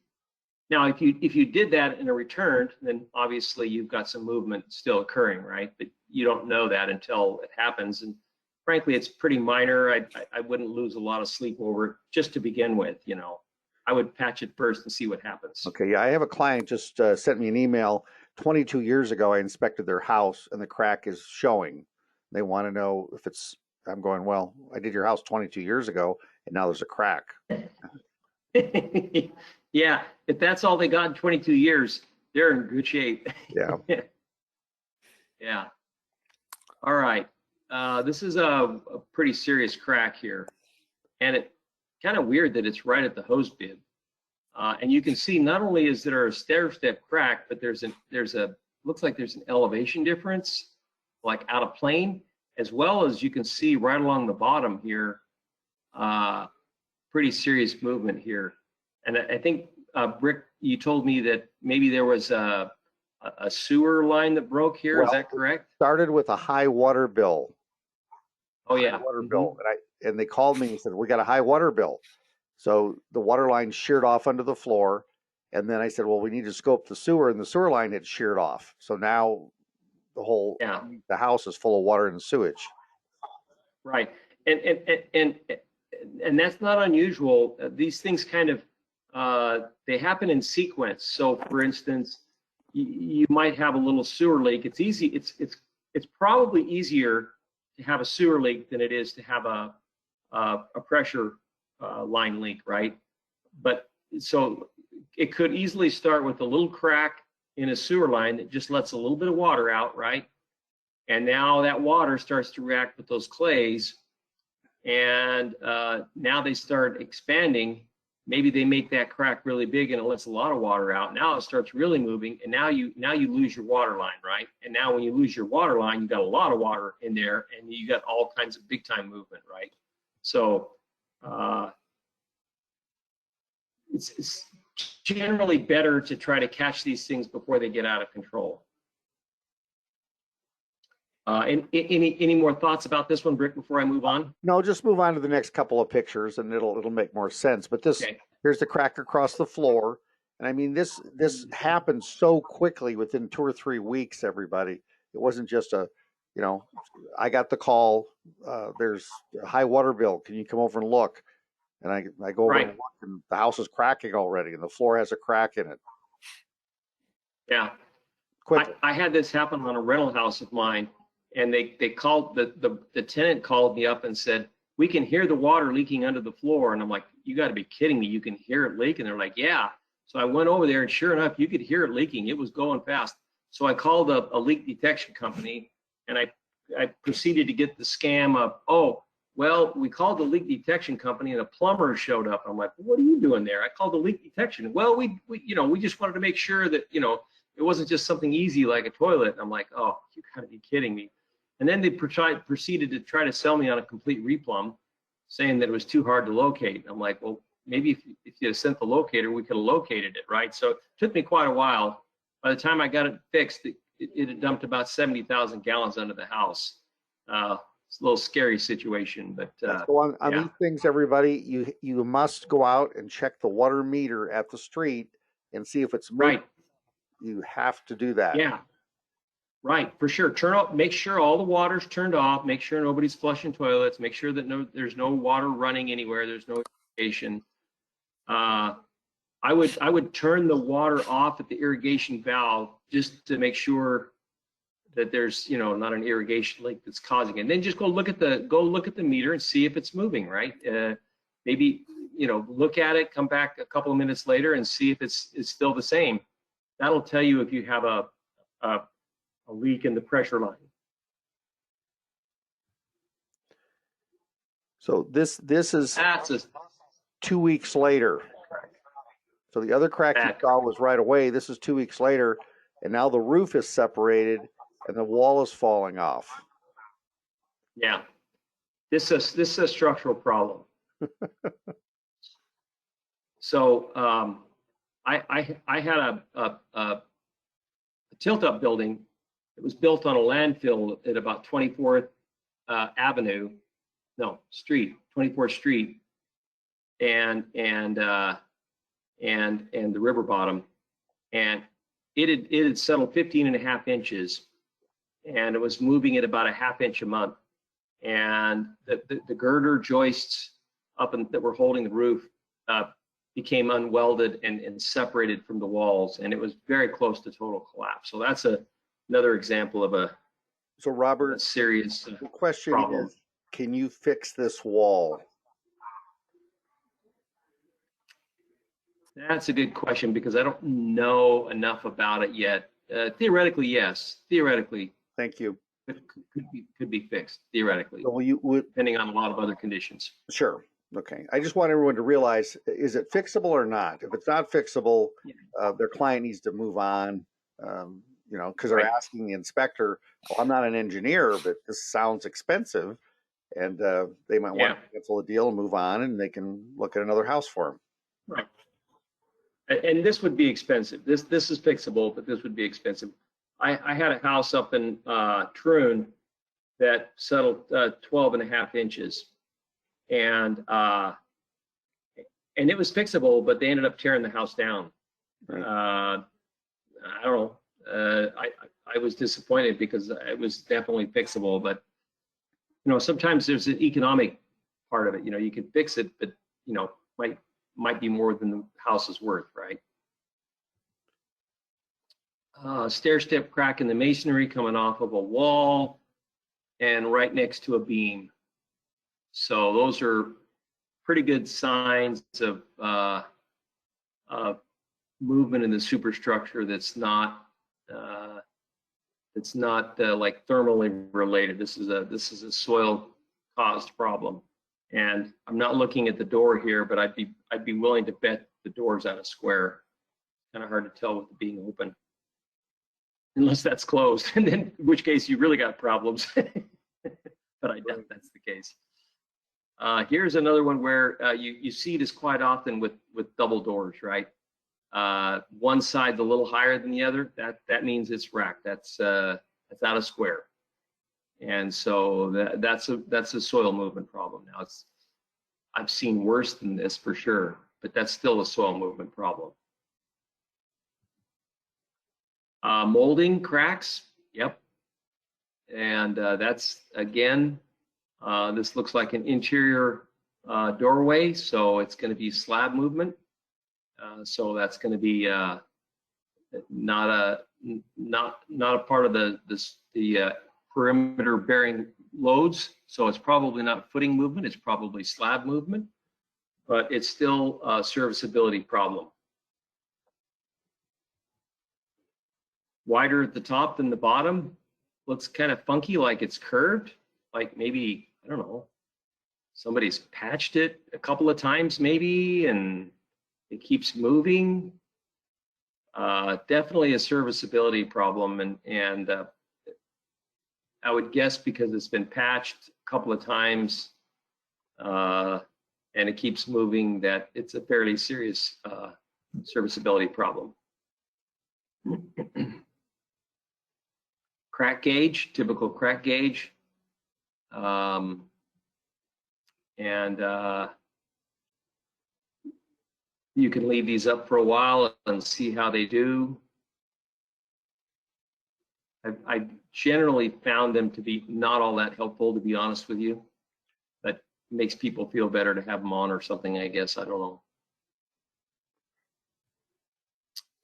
Speaker 1: Now, if you did that in a return, then obviously you've got some movement still occurring, right? But you don't know that until it happens. And frankly, it's pretty minor. I wouldn't lose a lot of sleep over it just to begin with. I would patch it first and see what happens.
Speaker 2: Okay, yeah, I have a client just sent me an email. 22 years ago, I inspected their house and the crack is showing. They want to know if it's. I'm going, well, I did your house 22 years ago, and now there's a crack.
Speaker 1: Yeah, if that's all they got in 22 years, they're in good shape.
Speaker 2: Yeah.
Speaker 1: Yeah. All right. This is a pretty serious crack here. And it's kind of weird that it's right at the hose bib. And you can see not only is there a stair step crack, but looks like there's an elevation difference, like out of plane, as well as you can see right along the bottom here, pretty serious movement here. And I think, Rick, you told me that maybe there was a sewer line that broke here. Is that correct?
Speaker 2: Started with a high water bill.
Speaker 1: Oh yeah,
Speaker 2: high water bill, and they called me and said, we got a high water bill. So the water line sheared off under the floor, and then I said, well, we need to scope the sewer, and the sewer line had sheared off. So now the house is full of water and sewage.
Speaker 1: Right, and that's not unusual. These things kind of they happen in sequence. So, for instance, you might have a little sewer leak. It's easy. It's probably easier to have a sewer leak than it is to have a pressure line leak, right? But so it could easily start with a little crack in a sewer line that just lets a little bit of water out, right? And now that water starts to react with those clays, and now they start expanding. Maybe they make that crack really big and it lets a lot of water out. Now it starts really moving, and now you lose your water line, right? And now when you lose your water line, you got a lot of water in there, and you got all kinds of big time movement, right? So it's generally better to try to catch these things before they get out of control. Any more thoughts about this one, Brick, before I move on?
Speaker 2: No, just move on to the next couple of pictures, and it'll make more sense. But here's the crack across the floor, and I mean this happened so quickly within 2 or 3 weeks. Everybody, it wasn't just I got the call. There's a high water bill. Can you come over and look? And I go over and look, and the house is cracking already, and the floor has a crack in it.
Speaker 1: Yeah, I had this happen on a rental house of mine. And they called, the tenant called me up and said, we can hear the water leaking under the floor. And I'm like, you got to be kidding me. You can hear it leak? And they're like, yeah. So I went over there, and sure enough, you could hear it leaking. It was going fast. So I called a leak detection company, and I proceeded to get the scam of, oh, well, we called the leak detection company and a plumber showed up. I'm like, what are you doing there? I called the leak detection. Well, we just wanted to make sure that, it wasn't just something easy like a toilet. And I'm like, oh, you got to be kidding me. And then they proceeded to try to sell me on a complete replumb, saying that it was too hard to locate. I'm like, well, maybe if you had sent the locator, we could have located it, right? So it took me quite a while. By the time I got it fixed, it had dumped about 70,000 gallons under the house. It's a little scary situation, but
Speaker 2: so on these things, everybody, you must go out and check the water meter at the street and see if it's moving. Right. You have to do that.
Speaker 1: Yeah. Right, for sure. Make sure all the water's turned off. Make sure nobody's flushing toilets. Make sure that there's no water running anywhere. There's no irrigation. I would turn the water off at the irrigation valve just to make sure that there's, not an irrigation leak that's causing it. And then just go look at the meter and see if it's moving, right? Maybe, look at it, come back a couple of minutes later and see if it's still the same. That'll tell you if you have a leak in the pressure line.
Speaker 2: So this is
Speaker 1: That's a
Speaker 2: 2 weeks later. So the other crack you
Speaker 1: Back.
Speaker 2: saw was right away. This is 2 weeks later, and now the roof is separated and the wall is falling off.
Speaker 1: Yeah. This is a structural problem. So I had a tilt-up building. It was built on a landfill at about 24th Street, 24th Street, and the river bottom, and it had settled 15.5 inches, and it was moving at about a ½ inch a month, and the girder joists that were holding the roof became unwelded and separated from the walls, and it was very close to total collapse. So that's another example of a
Speaker 2: Robert,
Speaker 1: serious
Speaker 2: the question
Speaker 1: problem.
Speaker 2: is, can you fix this wall?
Speaker 1: That's a good question because I don't know enough about it yet. Theoretically, yes. Theoretically,
Speaker 2: Thank you.
Speaker 1: it could be fixed. Theoretically,
Speaker 2: So you would,
Speaker 1: depending on a lot of other conditions.
Speaker 2: sure. Okay. I just want everyone to realize, is it fixable or not? If it's not fixable, their client needs to move on, because they're
Speaker 1: Right.
Speaker 2: asking the inspector, well, I'm not an engineer, but this sounds expensive. And they might want to cancel the deal and move on, and they can look at another house for them.
Speaker 1: Right. And this would be expensive. This is fixable, but this would be expensive. I had a house up in Troon that settled 12.5 inches, and it was fixable, but they ended up tearing the house down.
Speaker 2: Right.
Speaker 1: I don't know. I was disappointed because it was definitely fixable, but sometimes there's an economic part of it. You can fix it, but might be more than the house is worth, right? Stair step crack in the masonry coming off of a wall and right next to a beam. So those are pretty good signs of movement in the superstructure that's not like thermally related. This is a soil caused problem. And I'm not looking at the door here, but I'd be willing to bet the door's out of square. Kind of hard to tell with the being open, unless that's closed, and then in which case you really got problems. But I doubt that's the case. Here's another one where you see this quite often with double doors, right? One side's a little higher than the other. That means it's racked. That's out of square. And so that's a soil movement problem. Now I've seen worse than this for sure, but that's still a soil movement problem. Molding cracks, yep. And that's again, this looks like an interior doorway, so it's going to be slab movement. So that's going to be not a part of the perimeter bearing loads, so it's probably not footing movement, it's probably slab movement, but it's still a serviceability problem. Wider at the top than the bottom, looks kind of funky, like it's curved, like maybe, I don't know, somebody's patched it a couple of times maybe, and it keeps moving. Definitely a serviceability problem, and I would guess because it's been patched a couple of times and it keeps moving, that it's a fairly serious serviceability problem. Crack gauge, typical crack gauge. And you can leave these up for a while and see how they do. I generally found them to be not all that helpful, to be honest with you. But makes people feel better to have them on or something, I guess. I don't know.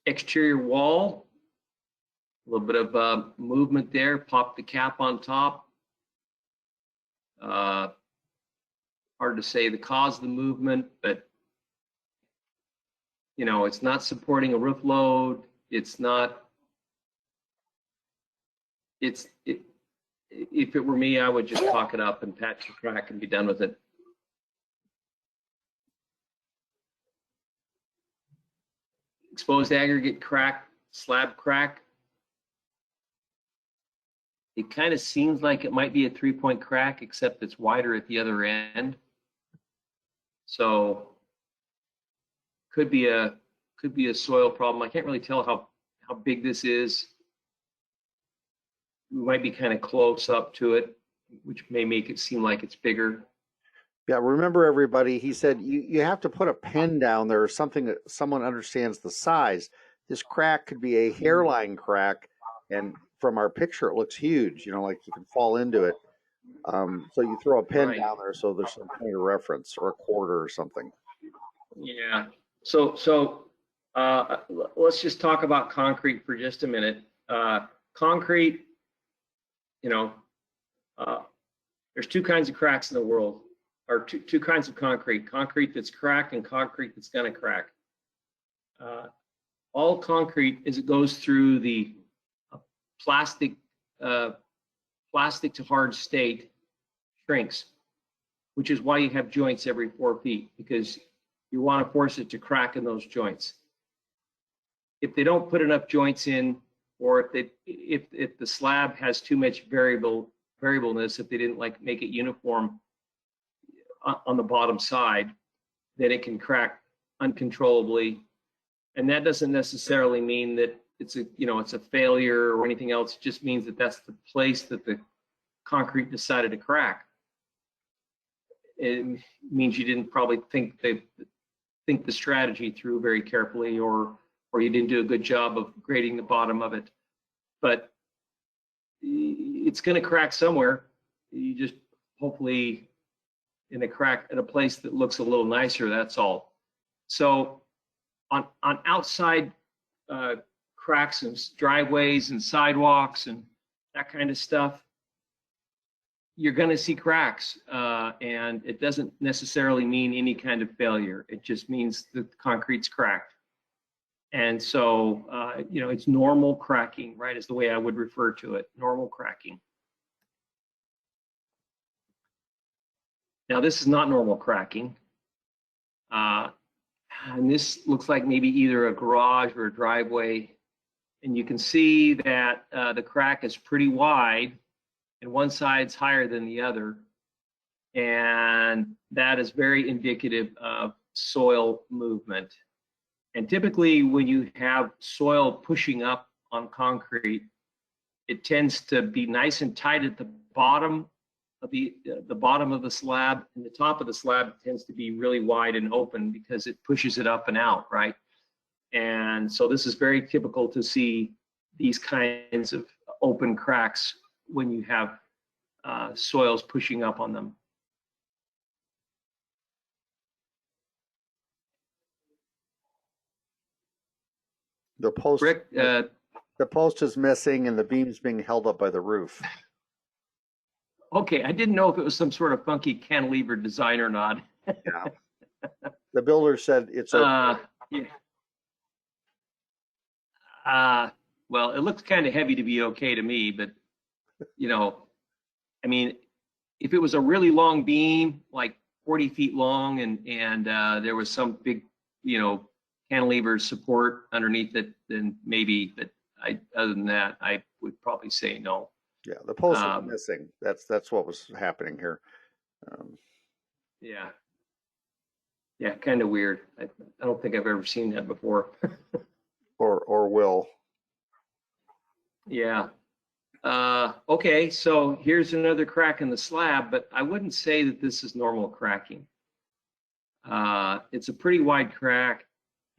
Speaker 1: Exterior wall. A little bit of movement there, pop the cap on top. Hard to say the cause of the movement, but you know, it's not supporting a roof load. It's not, if it were me, I would just caulk it up and patch the crack and be done with it. Exposed aggregate crack, slab crack. It kind of seems like it might be a 3-point crack, except it's wider at the other end. So could be a soil problem. I can't really tell how big this is. We might be kind of close up to it, which may make it seem like it's bigger.
Speaker 2: Yeah, remember everybody, he said you have to put a pen down there or something that someone understands the size. This crack could be a hairline crack, and from our picture it looks huge, you know, like you can fall into it. So you throw a pen
Speaker 1: Right.
Speaker 2: down there so there's some point of reference, or a quarter or something.
Speaker 1: Yeah. So let's just talk about concrete for just a minute. Concrete, you know, there's two kinds of cracks in the world, or two kinds of concrete: concrete that's cracked and concrete that's going to crack. All concrete, as it goes through the plastic to hard state, shrinks, which is why you have joints every 4 feet, because you want to force it to crack in those joints. If they don't put enough joints in, or if the slab has too much variableness, if they didn't like make it uniform on the bottom side, then it can crack uncontrollably. And that doesn't necessarily mean that it's a failure or anything else. It just means that that's the place that the concrete decided to crack. It means you didn't probably think the strategy through very carefully, or you didn't do a good job of grading the bottom of it. But it's going to crack somewhere. You just hopefully in a place that looks a little nicer. That's all. So on outside cracks and driveways and sidewalks and that kind of stuff, you're going to see cracks, and it doesn't necessarily mean any kind of failure. It just means that the concrete's cracked. And so, it's normal cracking, right, is the way I would refer to it, normal cracking. Now, this is not normal cracking. And this looks like maybe either a garage or a driveway. And you can see that the crack is pretty wide, and one side's higher than the other. And that is very indicative of soil movement. And typically when you have soil pushing up on concrete, it tends to be nice and tight at the bottom of the bottom of the slab, and the top of the slab tends to be really wide and open because it pushes it up and out, right? And so this is very typical to see these kinds of open cracks when you have soils pushing up on them.
Speaker 2: The post,
Speaker 1: Rick,
Speaker 2: the post is missing and the beam's being held up by the roof.
Speaker 1: okay, I didn't know if it was some sort of funky cantilever design or not.
Speaker 2: Yeah. The builder said it's okay.
Speaker 1: Yeah. Well, it looks kind of heavy to be okay to me, but I mean, if it was a really long beam, like 40 feet long, and there was some big, cantilever support underneath it, then maybe. But other than that, I would probably say no.
Speaker 2: Yeah, the post is missing. That's what was happening here.
Speaker 1: Yeah. Yeah, kind of weird. I don't think I've ever seen that before.
Speaker 2: or will.
Speaker 1: Yeah. Okay, so here's another crack in the slab, but I wouldn't say that this is normal cracking. It's a pretty wide crack,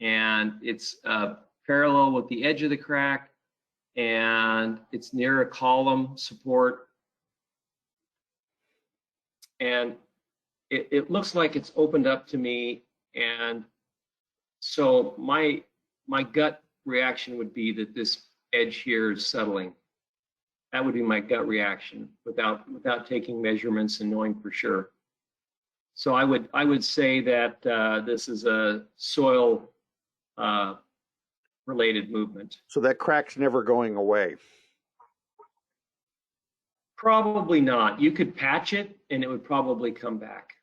Speaker 1: and it's parallel with the edge of the crack, and it's near a column support. And it looks like it's opened up to me, and so my gut reaction would be that this edge here is settling. That would be my gut reaction without taking measurements and knowing for sure. So I would say that this is a soil related movement.
Speaker 2: So that crack's never going away.
Speaker 1: Probably not. You could patch it and it would probably come back.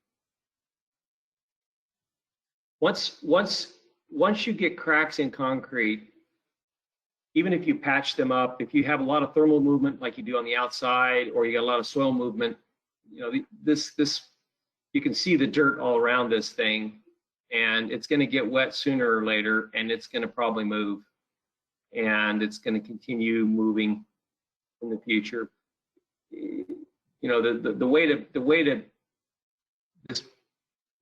Speaker 1: Once you get cracks in concrete, even if you patch them up, if you have a lot of thermal movement like you do on the outside, or you got a lot of soil movement, you know, this you can see the dirt all around this thing, and it's going to get wet sooner or later, and it's going to probably move, and it's going to continue moving in the future. You know, the way to this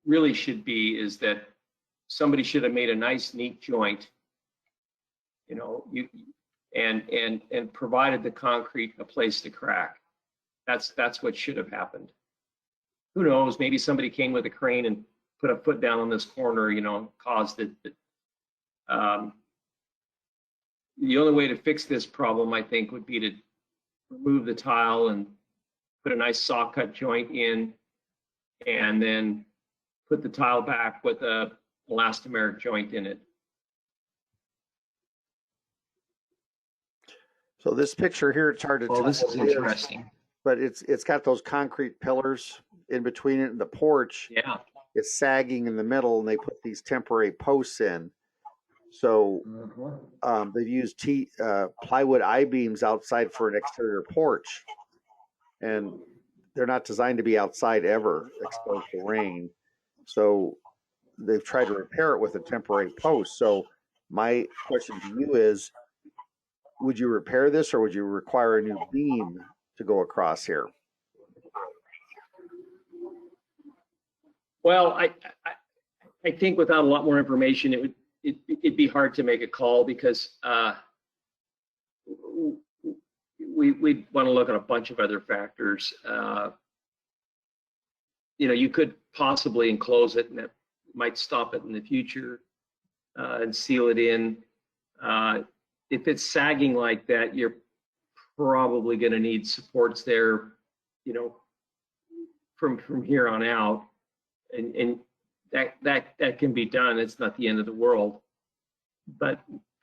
Speaker 1: really should be is that somebody should have made a nice, neat joint, you know, and provided the concrete a place to crack. That's what should have happened. Who knows? Maybe somebody came with a crane and put a foot down on this corner, you know, and caused it. The only way to fix this problem, I think, would be to remove the tile and put a nice saw cut joint in, and then put the tile back with a elastomeric joint in it.
Speaker 2: So this picture here, it's hard to
Speaker 1: Well,
Speaker 2: tell.
Speaker 1: this is
Speaker 2: what it
Speaker 1: interesting.
Speaker 2: But it's got those concrete pillars in between it and the porch.
Speaker 1: Yeah.
Speaker 2: It's sagging in the middle, and they put these temporary posts in. So they've used plywood I-beams outside for an exterior porch, and they're not designed to be outside ever, exposed to rain. So they've tried to repair it with a temporary post. So my question to you is, would you repair this, or would you require a new beam to go across here?
Speaker 1: Well, I think without a lot more information, it'd be hard to make a call, because we'd want to look at a bunch of other factors. You know, you could possibly enclose it, and that might stop it in the future, and seal it in. If it's sagging like that, you're probably going to need supports there, you know, from here on out, and that can be done. It's not the end of the world, but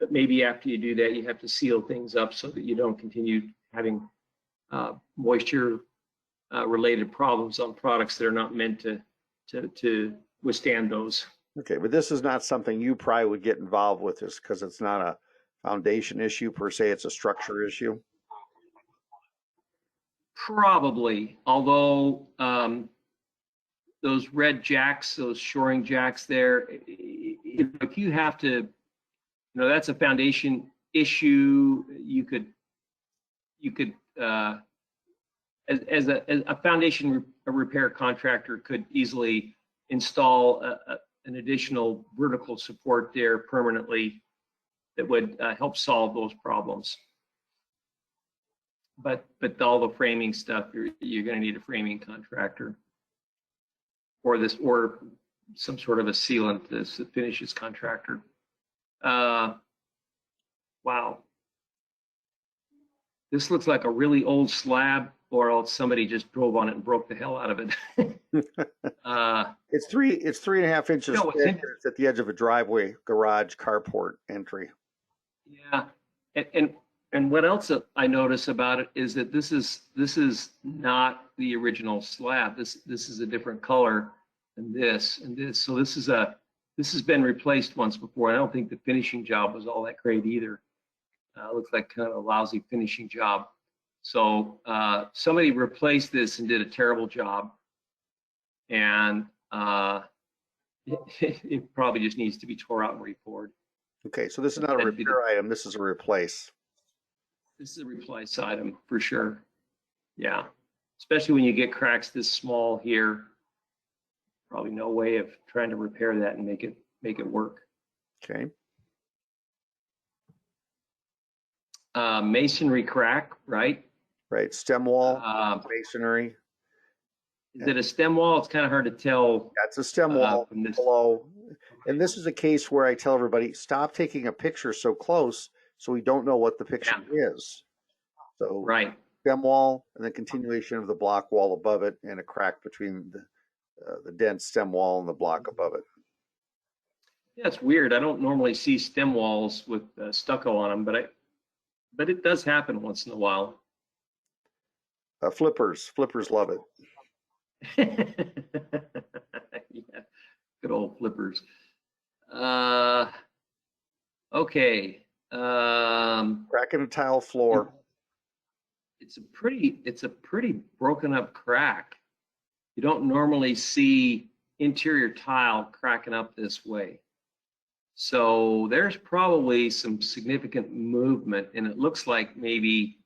Speaker 1: maybe after you do that, you have to seal things up so that you don't continue having moisture related problems on products that are not meant to withstand those.
Speaker 2: Okay, but this is not something you probably would get involved with, this because it's not a foundation issue per se, it's a structure issue.
Speaker 1: Probably, although those red jacks, those shoring jacks there, if you have to, you know, that's a foundation issue. You could as a foundation repair contractor could easily install an additional vertical support there permanently that would help solve those problems. But all the framing stuff, you're going to need a framing contractor, or some sort of a sealant, this finishes contractor. Wow, this looks like a really old slab, or else somebody just drove on it and broke the hell out of it.
Speaker 2: It's 3.5 inches
Speaker 1: No,
Speaker 2: thick. It's at the edge of a driveway, garage, carport entry.
Speaker 1: Yeah, and what else I notice about it is that this is not the original slab. This is a different color than this and this. So this has been replaced once before. I don't think the finishing job was all that great either. It looks like kind of a lousy finishing job. So somebody replaced this and did a terrible job, and it probably just needs to be tore out and repoured.
Speaker 2: Okay, so this is not a repair item. This is a replace.
Speaker 1: This is a replace item for sure. Yeah, especially when you get cracks this small here. Probably no way of trying to repair that and make it work.
Speaker 2: Okay.
Speaker 1: Masonry crack, right?
Speaker 2: Right. Stem wall, masonry.
Speaker 1: Is it a stem wall? It's kind of hard to tell.
Speaker 2: That's a stem wall
Speaker 1: from this.
Speaker 2: below. And this is a case where I tell everybody, stop taking a picture so close so we don't know what the picture is. So
Speaker 1: Right.
Speaker 2: stem wall, and then continuation of the block wall above it, and a crack between the dense stem wall and the block above it.
Speaker 1: Yeah, it's weird. I don't normally see stem walls with stucco on them, but it does happen once in a while.
Speaker 2: Flippers love it.
Speaker 1: Yeah, good old flippers. Okay.
Speaker 2: Crack in a tile floor.
Speaker 1: It's a pretty broken up crack. You don't normally see interior tile cracking up this way. So there's probably some significant movement, and it looks like maybe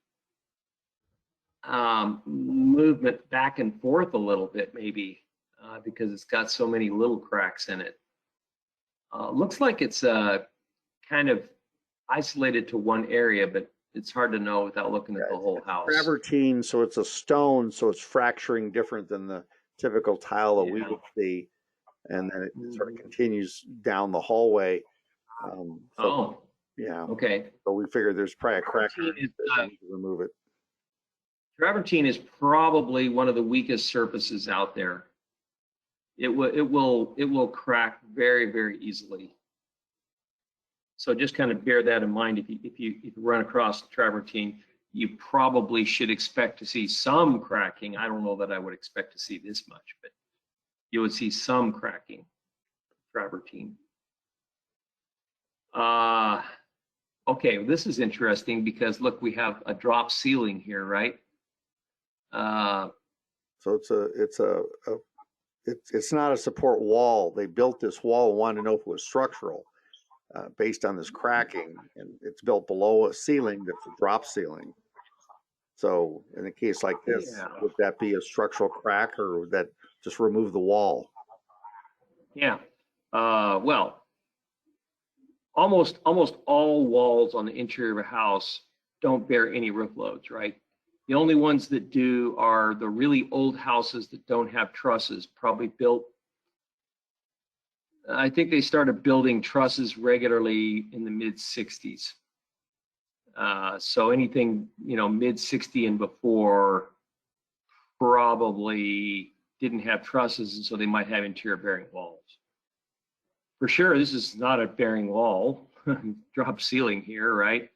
Speaker 1: movement back and forth a little bit, maybe because it's got so many little cracks in it. Looks like it's kind of isolated to one area, but it's hard to know without looking at the whole house.
Speaker 2: Travertine, so it's a stone, so it's fracturing different than the typical tile that we would see, and then it sort of continues down the hallway. Yeah.
Speaker 1: Okay.
Speaker 2: So we figured there's probably a crack.
Speaker 1: Travertine
Speaker 2: To remove it.
Speaker 1: Travertine is probably one of the weakest surfaces out there. It will crack very, very easily. So just kind of bear that in mind. If you run across travertine, you probably should expect to see some cracking. I don't know that I would expect to see this much, but you would see some cracking, travertine. Okay, this is interesting because look, we have a drop ceiling here, right?
Speaker 2: So it's not a support wall. They built this wall and wanted to know if it was structural, based on this cracking, and it's built below a ceiling that's a drop ceiling. So in a case like this, would that be a structural crack, or would that just remove the wall?
Speaker 1: Yeah. Well, almost all walls on the interior of a house don't bear any roof loads, right? The only ones that do are the really old houses that don't have trusses, probably built. I think they started building trusses regularly in the mid 60s. So anything, mid 60 and before probably didn't have trusses, and so they might have interior bearing walls. For sure, this is not a bearing wall, drop ceiling here, right?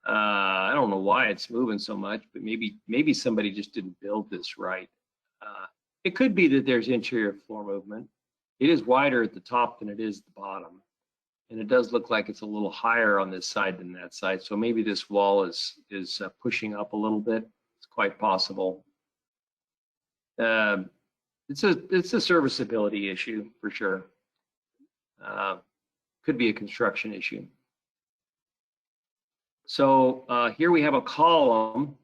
Speaker 1: I don't know why it's moving so much, but maybe somebody just didn't build this right. It could be that there's interior floor movement. It is wider at the top than it is at the bottom. And it does look like it's a little higher on this side than that side. So maybe this wall is pushing up a little bit. It's quite possible. It's a serviceability issue for sure. Could be a construction issue. So here we have a column,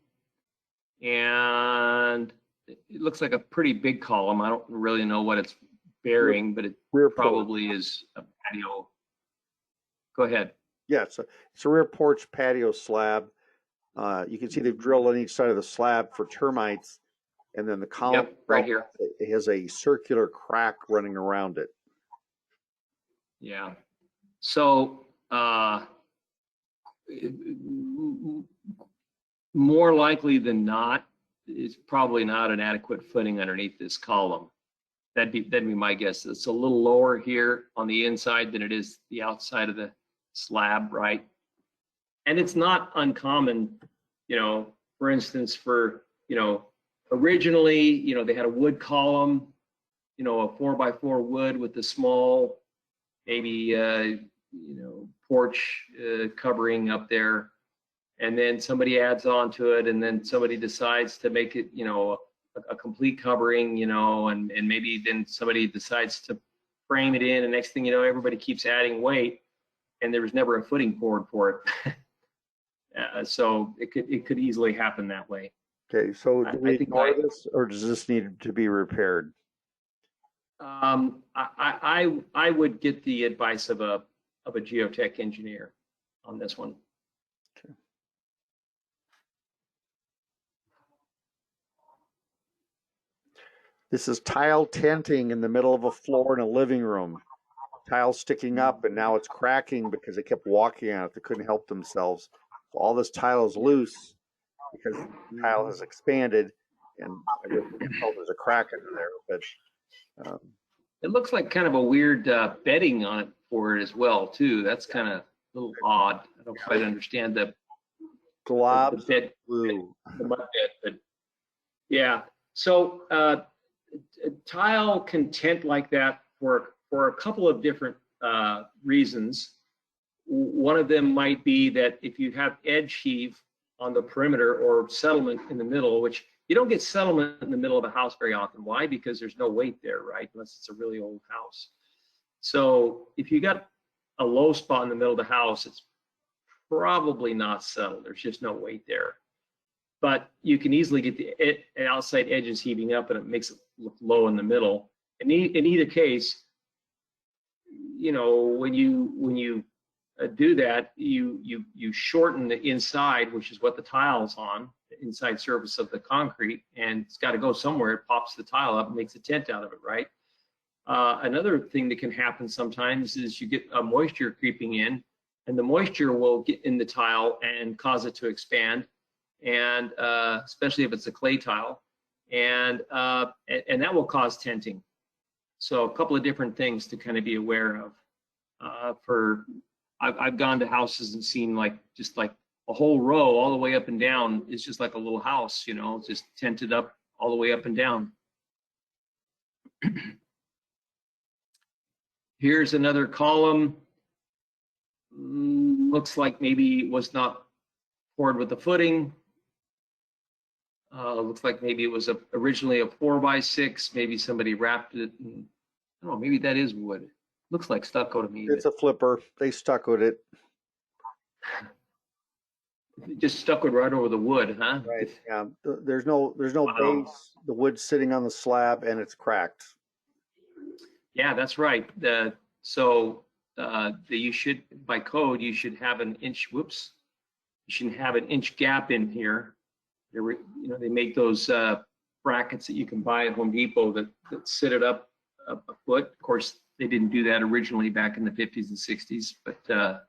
Speaker 1: and it looks like a pretty big column. I don't really know what it's bearing, but it probably is a patio. Go ahead.
Speaker 2: Yeah, it's a rear porch patio slab. You can see they've drilled on each side of the slab for termites, and then the column
Speaker 1: right here.
Speaker 2: It has a circular crack running around it.
Speaker 1: Yeah. So more likely than not, it's probably not an adequate footing underneath this column. That'd be my guess. It's a little lower here on the inside than it is the outside of the slab, right? And it's not uncommon, for instance, originally, they had a wood column, a 4x4 wood with the small, maybe, porch covering up there. And then somebody adds on to it, and then somebody decides to make it, a complete covering, and maybe then somebody decides to frame it in, and next thing you know, everybody keeps adding weight, and there was never a footing poured for it. So it could easily happen that way.
Speaker 2: Okay, so do we ignore this, or does this need to be repaired?
Speaker 1: I would get the advice of a geotech engineer on this one.
Speaker 2: Okay. This is tile tenting in the middle of a floor in a living room. tile sticking up, and now it's cracking because they kept walking on it. They couldn't help themselves. So all this tile is loose because the tile has expanded, and I guess we can tell there's a crack under there. But
Speaker 1: It looks like kind of a weird bedding on it for it as well, too. That's kind of a little odd. I don't quite understand the
Speaker 2: globs
Speaker 1: bed,
Speaker 2: blue.
Speaker 1: the mud bed, but yeah. So tile can tent like that for a couple of different reasons. One of them might be that if you have edge heave on the perimeter or settlement in the middle, which you don't get settlement in the middle of a house very often. Why? Because there's no weight there, right? Unless it's a really old house. So if you got a low spot in the middle of the house, it's probably not settled. There's just no weight there. But you can easily get the outside edges heaving up, and it makes it look low in the middle. In either case, you know, when you do that, you shorten the inside, which is what the tile's on, the inside surface of the concrete, and it's got to go somewhere. It pops the tile up and makes a tent out of it, right? Another thing that can happen sometimes is you get moisture creeping in, and the moisture will get in the tile and cause it to expand, and especially if it's a clay tile, and that will cause tenting. So a couple of different things to kind of be aware of. I've gone to houses and seen just like a whole row all the way up and down is just like a little house, you know, just tented up all the way up and down. Here's another column. Looks like maybe it was not poured with the footing. Looks like maybe it was originally a 4x6. Maybe somebody wrapped it. I don't know, maybe that is wood. Looks like stucco to me.
Speaker 2: It's a flipper. They stuccoed it.
Speaker 1: Just stuccoed right over the wood, huh?
Speaker 2: Right. Yeah. There's no
Speaker 1: Wow.
Speaker 2: base. The wood's sitting on the slab and it's cracked.
Speaker 1: Yeah, that's right. So you should, by code, you should have an inch. Whoops. You should have an inch gap in here. They make those brackets that you can buy at Home Depot that sit it up a foot. Of course, they didn't do that originally back in the 50s and 60s, but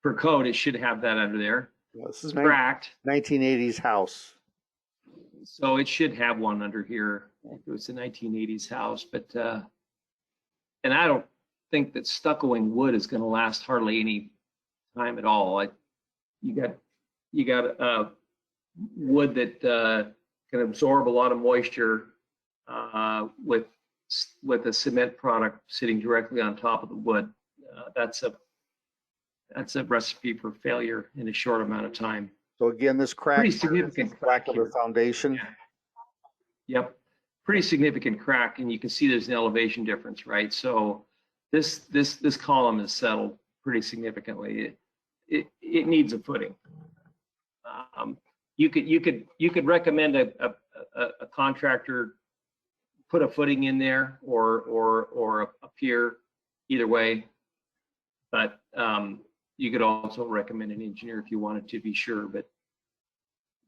Speaker 1: per code, it should have that under there.
Speaker 2: Well, this is
Speaker 1: Cracked.
Speaker 2: 1980s house.
Speaker 1: So it should have one under here if it was a 1980s house, but and I don't think that stuccoing wood is going to last hardly any time at all. You got wood that can absorb a lot of moisture with a cement product sitting directly on top of the wood. That's a recipe for failure in a short amount of time.
Speaker 2: So again, this crack,
Speaker 1: Pretty significant
Speaker 2: crack
Speaker 1: crack
Speaker 2: of the
Speaker 1: here.
Speaker 2: foundation.
Speaker 1: Yeah. Yep, pretty significant crack, and you can see there's an elevation difference, right? So this column is settled pretty significantly. It needs a footing. You could recommend a contractor put a footing in there or a pier, either way. But you could also recommend an engineer if you wanted to be sure, but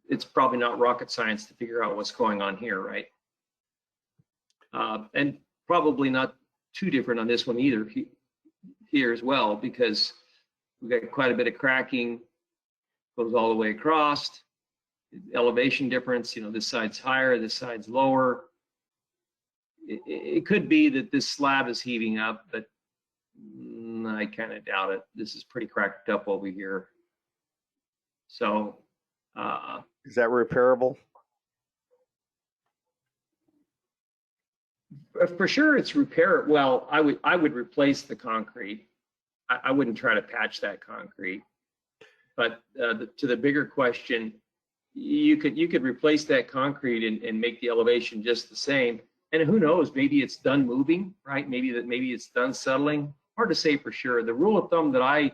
Speaker 1: it's probably not rocket science to figure out what's going on here, right? And probably not too different on this one either here as well, because we've got quite a bit of cracking, goes all the way across. Elevation difference, this side's higher, this side's lower. It could be that this slab is heaving up, but I kind of doubt it. This is pretty cracked up over here. So
Speaker 2: Is that repairable?
Speaker 1: for sure it's repair. Well, I would replace the concrete. I wouldn't try to patch that concrete. But to the bigger question, you could replace that concrete and make the elevation just the same. And who knows, maybe it's done moving, right? Maybe it's done settling. Hard to say for sure. The rule of thumb that I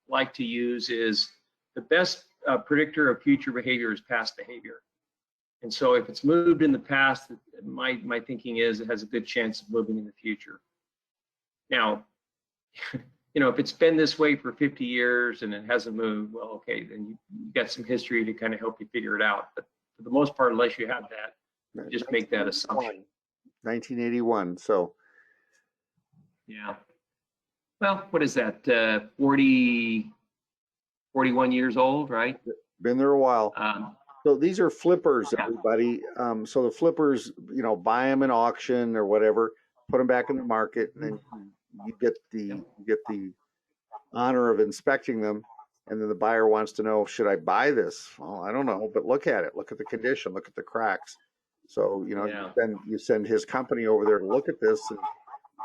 Speaker 1: like to use is the best predictor of future behavior is past behavior. And so if it's moved in the past, my thinking is it has a good chance of moving in the future. Now, if it's been this way for 50 years and it hasn't moved, well, okay, then you got some history to kind of help you figure it out. But for the most part, unless you have that, just make that assumption.
Speaker 2: 1981. So
Speaker 1: Yeah. well, what is that, 40, 41 years old, right?
Speaker 2: Been there a while. So these are flippers,
Speaker 1: Yeah.
Speaker 2: everybody. So the flippers, you know, buy them in auction or whatever, put them back in the market, and then you get the honor of inspecting them. And then the buyer wants to know, should I buy this? Well, I don't know, but look at it. Look at the condition. Look at the cracks. So, you know,
Speaker 1: Yeah.
Speaker 2: you send his company over there to look at this, and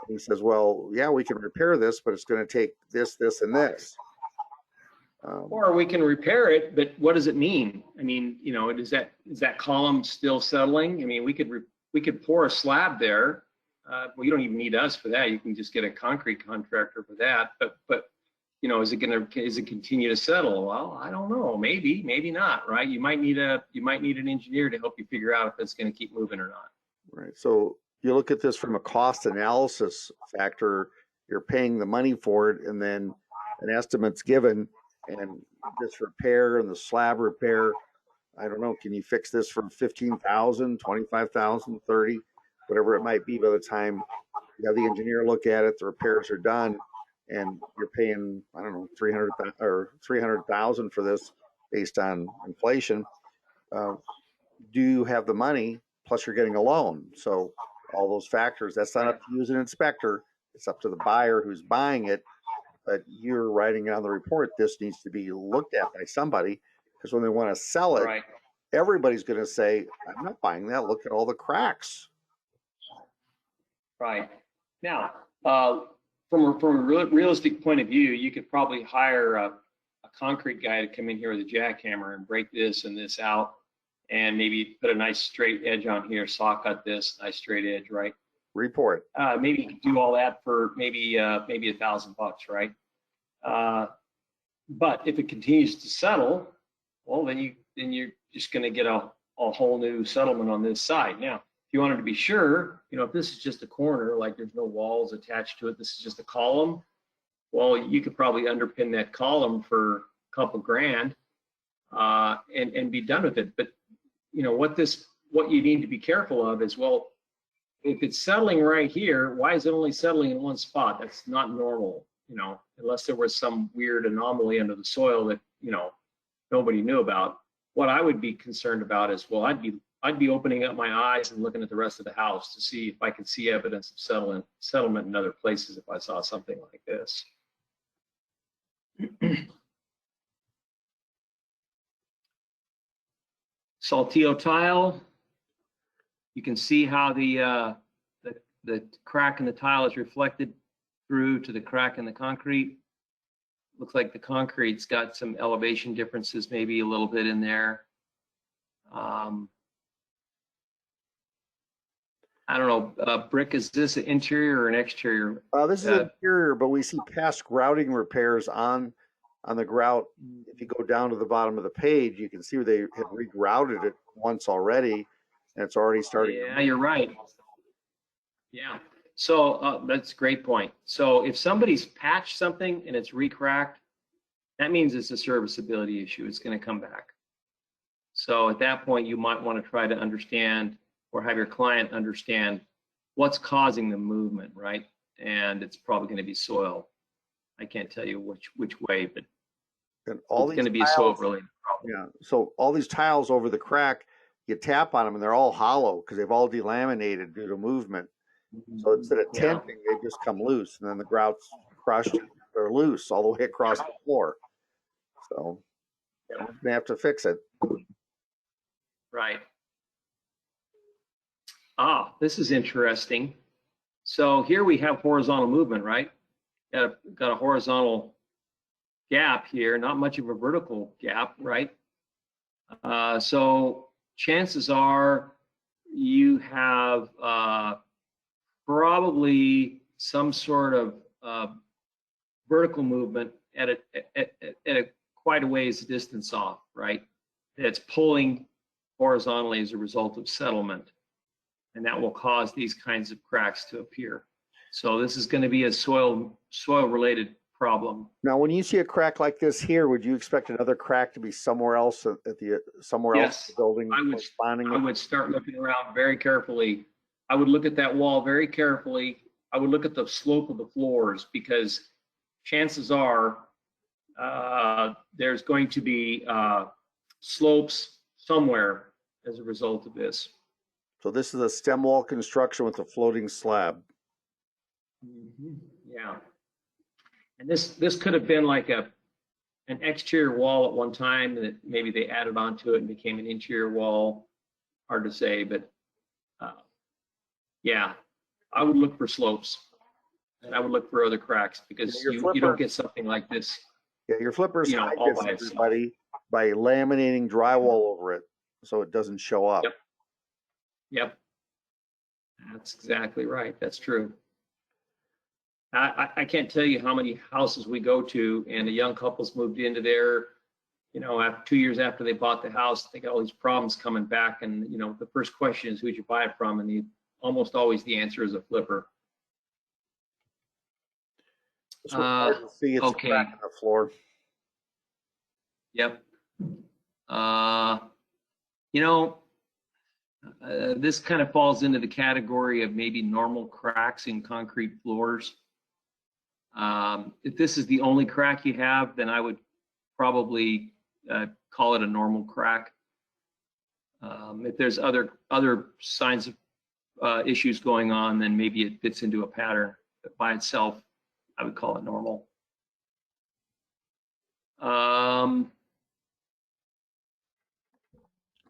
Speaker 2: he says, well, yeah, we can repair this, but it's going to take this, this, and this.
Speaker 1: Or we can repair it, but what does it mean? I mean, you know, is that column still settling? I mean, we could pour a slab there. Well, you don't even need us for that. You can just get a concrete contractor for that. But you know, is it continue to settle? Well, I don't know. Maybe not. Right? You might need an engineer to help you figure out if it's going to keep moving or not.
Speaker 2: Right. So you look at this from a cost analysis factor. You're paying the money for it, and then an estimate's given. And this repair and the slab repair, I don't know, can you fix this for 15,000, 25,000, 30, whatever it might be by the time you have the engineer look at it, the repairs are done, and you're paying, I don't know, 300,000 for this based on inflation. Do you have the money? Plus you're getting a loan. So all those factors, that's not up to you as an inspector. It's up to the buyer who's buying it. But you're writing on the report, this needs to be looked at by somebody, because when they want to sell it,
Speaker 1: Right.
Speaker 2: everybody's going to say, I'm not buying that. Look at all the cracks.
Speaker 1: Right. Now, from a realistic point of view, you could probably hire a concrete guy to come in here with a jackhammer and break this and this out, and maybe put a nice straight edge on here, saw cut this, nice straight edge, right?
Speaker 2: Report.
Speaker 1: Maybe you could do all that for maybe $1,000, right? But if it continues to settle, well, then you're just going to get a whole new settlement on this side. Now, if you wanted to be sure, you know, if this is just a corner, like there's no walls attached to it, this is just a column. Well, you could probably underpin that column for a couple grand and be done with it. But you know what you need to be careful of is, well, if it's settling right here, why is it only settling in one spot? That's not normal, you know, unless there was some weird anomaly under the soil that, you know, nobody knew about. What I would be concerned about is, well, I'd be opening up my eyes and looking at the rest of the house to see if I could see evidence of settlement in other places if I saw something like this. Saltillo tile. You can see how the crack in the tile is reflected through to the crack in the concrete. Looks like the concrete's got some elevation differences, maybe a little bit in there. I don't know, Brick, is this an interior or an exterior?
Speaker 2: This is interior, but we see past grouting repairs on the grout. If you go down to the bottom of the page, you can see where they have regrouted it once already. And it's already starting.
Speaker 1: Yeah, you're right. Yeah. So that's a great point. So if somebody's patched something and it's recracked, that means it's a serviceability issue. It's going to come back. So at that point, you might want to try to understand or have your client understand what's causing the movement, right? And it's probably going to be soil. I can't tell you which way, but
Speaker 2: and all
Speaker 1: it's going to be a soil related problem.
Speaker 2: Yeah. So all these tiles over the crack, you tap on them and they're all hollow because they've all delaminated due to movement. So instead of tenting, they just come loose, and then the grout's crushed. They're loose all the way across the floor. So they have to fix it.
Speaker 1: Right. Ah, this is interesting. So here we have horizontal movement, right? Got a horizontal gap here, not much of a vertical gap, right? So chances are you have probably some sort of vertical movement at a quite a ways distance off, right? That's pulling horizontally as a result of settlement, and that will cause these kinds of cracks to appear. So this is going to be a soil related problem.
Speaker 2: Now, when you see a crack like this here, would you expect another crack to be somewhere else else in the building?
Speaker 1: I would start looking around very carefully. I would look at that wall very carefully. I would look at the slope of the floors, because chances are there's going to be slopes somewhere as a result of this.
Speaker 2: So this is a stem wall construction with a floating slab.
Speaker 1: Yeah. And this could have been like an exterior wall at one time that maybe they added onto it and became an interior wall. Hard to say, but yeah, I would look for slopes and I would look for other cracks because you don't get something like this.
Speaker 2: Yeah, your flippers
Speaker 1: You know,
Speaker 2: hide
Speaker 1: all
Speaker 2: this,
Speaker 1: by itself.
Speaker 2: everybody, by laminating drywall over it so it doesn't show up.
Speaker 1: Yep. Yep. That's exactly right. That's true. I can't tell you how many houses we go to and the young couples moved into there, you know, after 2 years after they bought the house, they got all these problems coming back. And, you know, the first question is, who'd you buy it from? And almost always the answer is a flipper.
Speaker 2: It's hard to see, it's
Speaker 1: okay.
Speaker 2: a crack in the floor.
Speaker 1: Yep. You know, this kind of falls into the category of maybe normal cracks in concrete floors. If this is the only crack you have, then I would probably call it a normal crack. If there's other signs of issues going on, then maybe it fits into a pattern. But by itself, I would call it normal.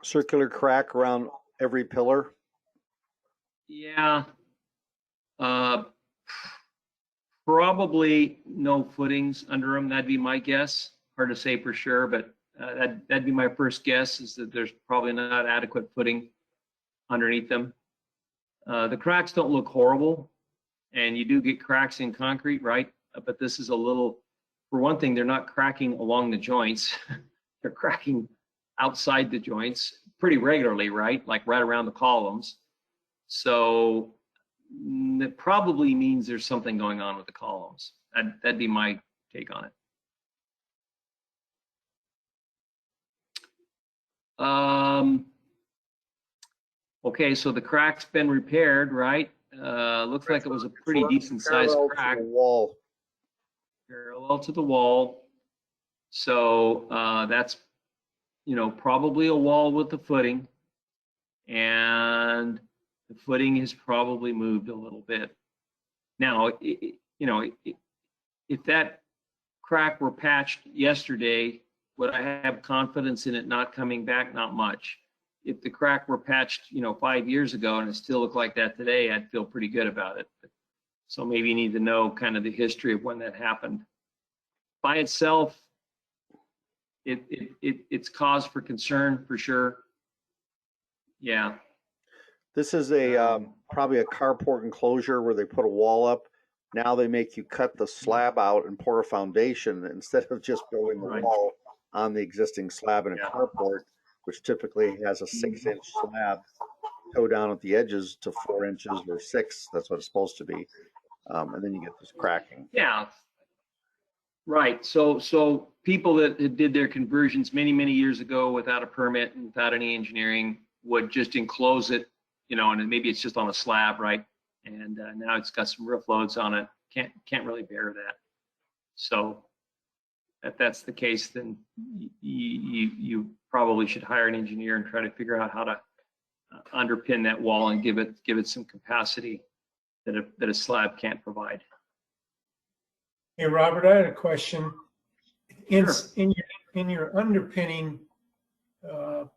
Speaker 2: Circular crack around every pillar.
Speaker 1: Yeah. Probably no footings under them. That'd be my guess. Hard to say for sure, but that'd be my first guess, is that there's probably not adequate footing underneath them. The cracks don't look horrible, and you do get cracks in concrete, right? But this is a little, for one thing, they're not cracking along the joints. They're cracking outside the joints pretty regularly, right? Like right around the columns. So that probably means there's something going on with the columns. That'd be my take on it. Okay, so the crack's been repaired, right? Looks like it was a pretty decent sized crack. Parallel to the wall. So that's, you know, probably a wall with the footing, and the footing has probably moved a little bit. Now, you know, if that crack were patched yesterday, would I have confidence in it not coming back? Not much. If the crack were patched, you know, 5 years ago and it still looked like that today, I'd feel pretty good about it. So maybe you need to know kind of the history of when that happened. By itself, it's cause for concern for sure. Yeah.
Speaker 2: This is a probably a carport enclosure where they put a wall up. Now they make you cut the slab out and pour a foundation instead of just building the wall on the existing slab in a carport, which typically has a 6-inch slab toe down at the edges to 4 inches or 6. That's what it's supposed to be. And then you get this cracking.
Speaker 1: Yeah. Right. So people that did their conversions many years ago without a permit and without any engineering would just enclose it, you know, and maybe it's just on a slab, right? And now it's got some roof loads on it. Can't really bear that. So if that's the case, then you probably should hire an engineer and try to figure out how to underpin that wall and give it some capacity that a slab can't provide.
Speaker 3: Hey, Robert, I had a question. In
Speaker 1: Sure.
Speaker 3: in your underpinning, a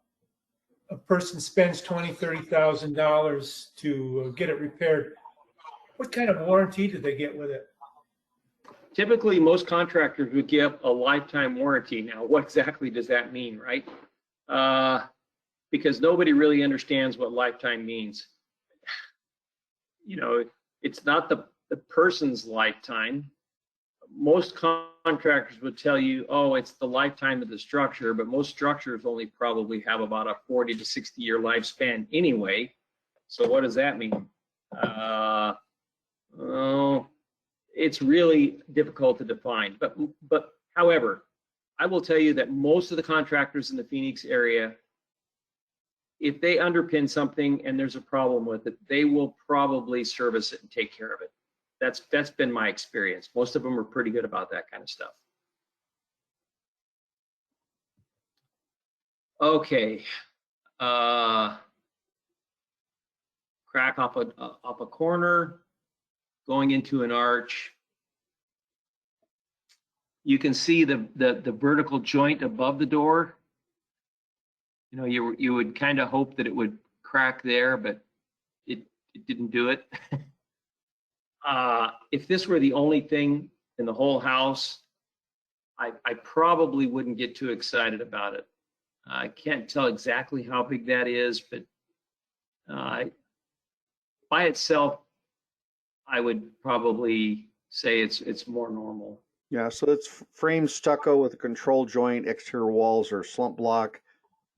Speaker 3: person spends $20,000-$30,000 to get it repaired. What kind of warranty do they get with it?
Speaker 1: Typically, most contractors would give a lifetime warranty. Now, what exactly does that mean, right? Because nobody really understands what lifetime means. You know, it's not the person's lifetime. Most contractors would tell you, oh, it's the lifetime of the structure, but most structures only probably have about a 40 to 60 year lifespan anyway. So what does that mean? Oh, it's really difficult to define. But however, I will tell you that most of the contractors in the Phoenix area, if they underpin something and there's a problem with it, they will probably service it and take care of it. That's been my experience. Most of them are pretty good about that kind of stuff. Okay. Crack off a corner, going into an arch. You can see the vertical joint above the door. You know, you would kind of hope that it would crack there, but it didn't do it. If this were the only thing in the whole house, I probably wouldn't get too excited about it. I can't tell exactly how big that is, but by itself, I would probably say it's more normal.
Speaker 2: Yeah, so it's frame stucco with a control joint, exterior walls are slump block,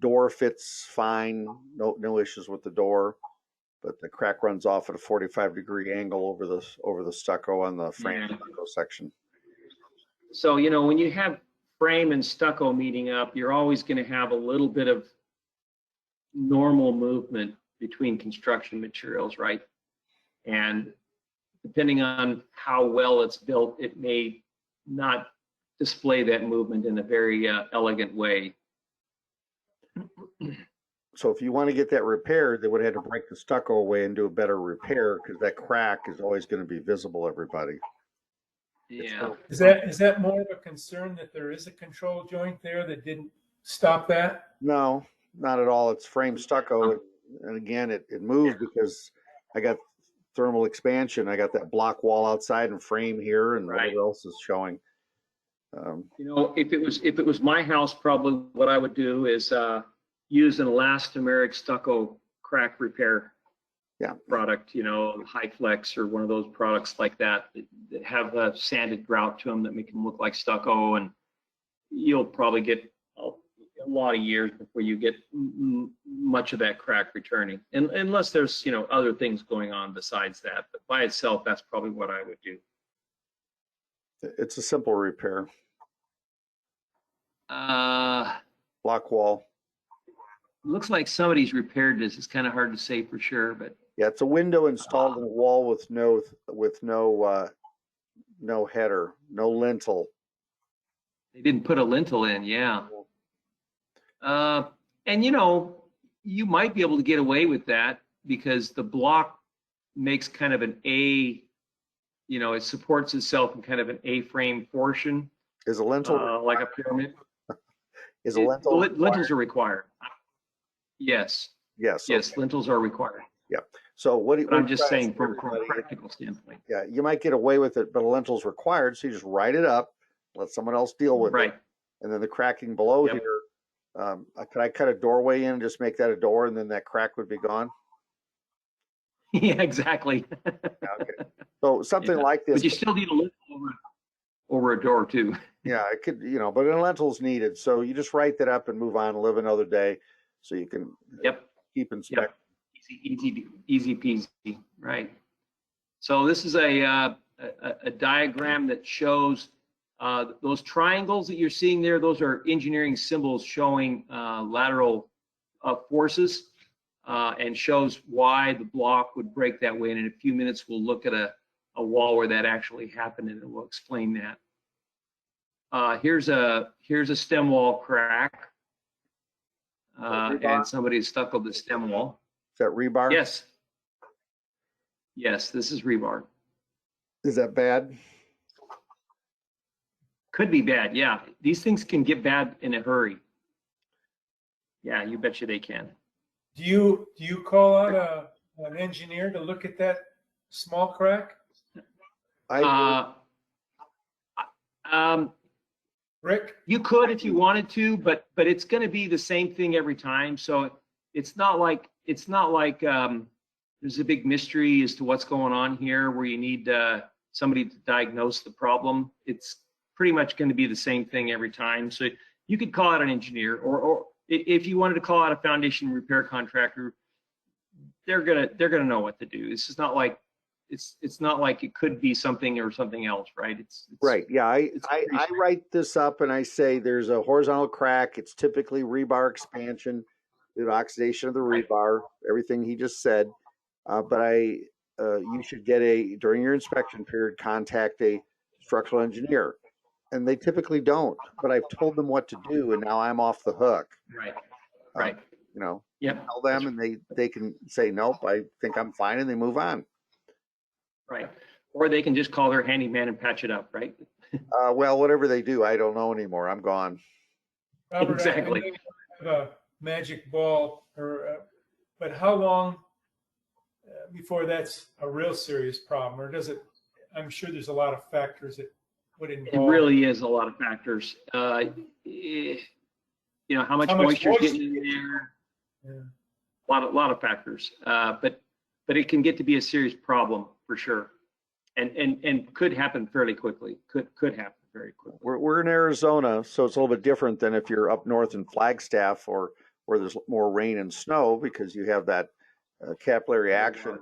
Speaker 2: door fits fine, no issues with the door, but the crack runs off at a 45-degree angle over the stucco on the frame stucco section.
Speaker 1: So, you know, when you have frame and stucco meeting up, you're always going to have a little bit of normal movement between construction materials, right? And depending on how well it's built, it may not display that movement in a very elegant way.
Speaker 2: So if you want to get that repaired, they would have to break the stucco away and do a better repair, because that crack is always going to be visible, everybody.
Speaker 1: Yeah.
Speaker 3: Is that more of a concern that there is a control joint there that didn't stop that?
Speaker 2: No, not at all. It's frame stucco. And again, it moved because I got thermal expansion. I got that block wall outside and frame here, and
Speaker 1: Right.
Speaker 2: whatever else is showing.
Speaker 1: You know, if it was my house, probably what I would do is use an elastomeric stucco crack repair product, you know, High Flex or one of those products like that have a sanded grout to them that make them look like stucco, and you'll probably get a lot of years before you get much of that crack returning, and unless there's, you know, other things going on besides that. But by itself, that's probably what I would do.
Speaker 2: It's a simple repair. Block wall.
Speaker 1: Looks like somebody's repaired this. It's kind of hard to say for sure, but
Speaker 2: Yeah, it's a window installed in a wall with no header, no lintel.
Speaker 1: they didn't put a lintel in. Yeah. And you know, you might be able to get away with that because the block makes kind of an A, you know, it supports itself in kind of an A-frame portion,
Speaker 2: Is a lintel
Speaker 1: like a pyramid.
Speaker 2: is a lintel
Speaker 1: Lintels are required. Yes.
Speaker 2: Yes.
Speaker 1: Yes, lintels are required.
Speaker 2: Yeah. So what
Speaker 1: But I'm just saying from a practical standpoint.
Speaker 2: Yeah, you might get away with it, but a lintel's required, so you just write it up, let someone else deal with
Speaker 1: Right.
Speaker 2: it, and then the cracking below
Speaker 1: Yep.
Speaker 2: here. Could I cut a doorway in and just make that a door, and then that crack would be gone?
Speaker 1: Yeah, exactly.
Speaker 2: Okay. So something
Speaker 1: Yeah.
Speaker 2: like this.
Speaker 1: But you still need a lintel over a door too.
Speaker 2: Yeah, it could, you know, but a lentil's needed. So you just write that up and move on and live another day, so you can
Speaker 1: Yep.
Speaker 2: keep inspecting.
Speaker 1: Easy peasy, right? So this is a diagram that shows those triangles that you're seeing there. Those are engineering symbols showing lateral forces and shows why the block would break that way. And in a few minutes, we'll look at a wall where that actually happened, and we'll explain that. Here's a stem wall crack, and somebody stuck on the stem wall.
Speaker 2: Is that rebar?
Speaker 1: Yes. Yes, this is rebar.
Speaker 2: Is that bad?
Speaker 1: Could be bad, yeah. These things can get bad in a hurry. Yeah, you betcha they can.
Speaker 3: Do you call out an engineer to look at that small crack? Rick?
Speaker 1: You could if you wanted to, but it's going to be the same thing every time. So it's not like there's a big mystery as to what's going on here where you need somebody to diagnose the problem. It's pretty much going to be the same thing every time. So you could call out an engineer, or if you wanted to call out a foundation repair contractor, they're gonna know what to do. This is not like it's not like it could be something or something else, right? It's
Speaker 2: right. Yeah, I write this up and I say there's a horizontal crack. It's typically rebar expansion due to oxidation of the rebar. Everything he just said, but I you should get during your inspection period, contact a structural engineer. And they typically don't, but I've told them what to do, and now I'm off the hook.
Speaker 1: Right.
Speaker 2: Um,
Speaker 1: Right.
Speaker 2: You know,
Speaker 1: Yep.
Speaker 2: tell them, and they can say, nope, I think I'm fine, and they move on.
Speaker 1: Right. Or they can just call their handyman and patch it up, right?
Speaker 2: Well, whatever they do, I don't know anymore. I'm gone.
Speaker 3: Robert,
Speaker 1: Exactly.
Speaker 3: I know you don't have a magic ball, but how long before that's a real serious problem, or does it? I'm sure there's a lot of factors that would
Speaker 1: It
Speaker 3: involve.
Speaker 1: really is a lot of factors. How much moisture is getting in there.
Speaker 3: Yeah.
Speaker 1: A lot of factors. But it can get to be a serious problem for sure, and could happen fairly quickly. Could happen very quickly.
Speaker 2: We're in Arizona, so it's a little bit different than if you're up north in Flagstaff or where there's more rain and snow, because you have that capillary action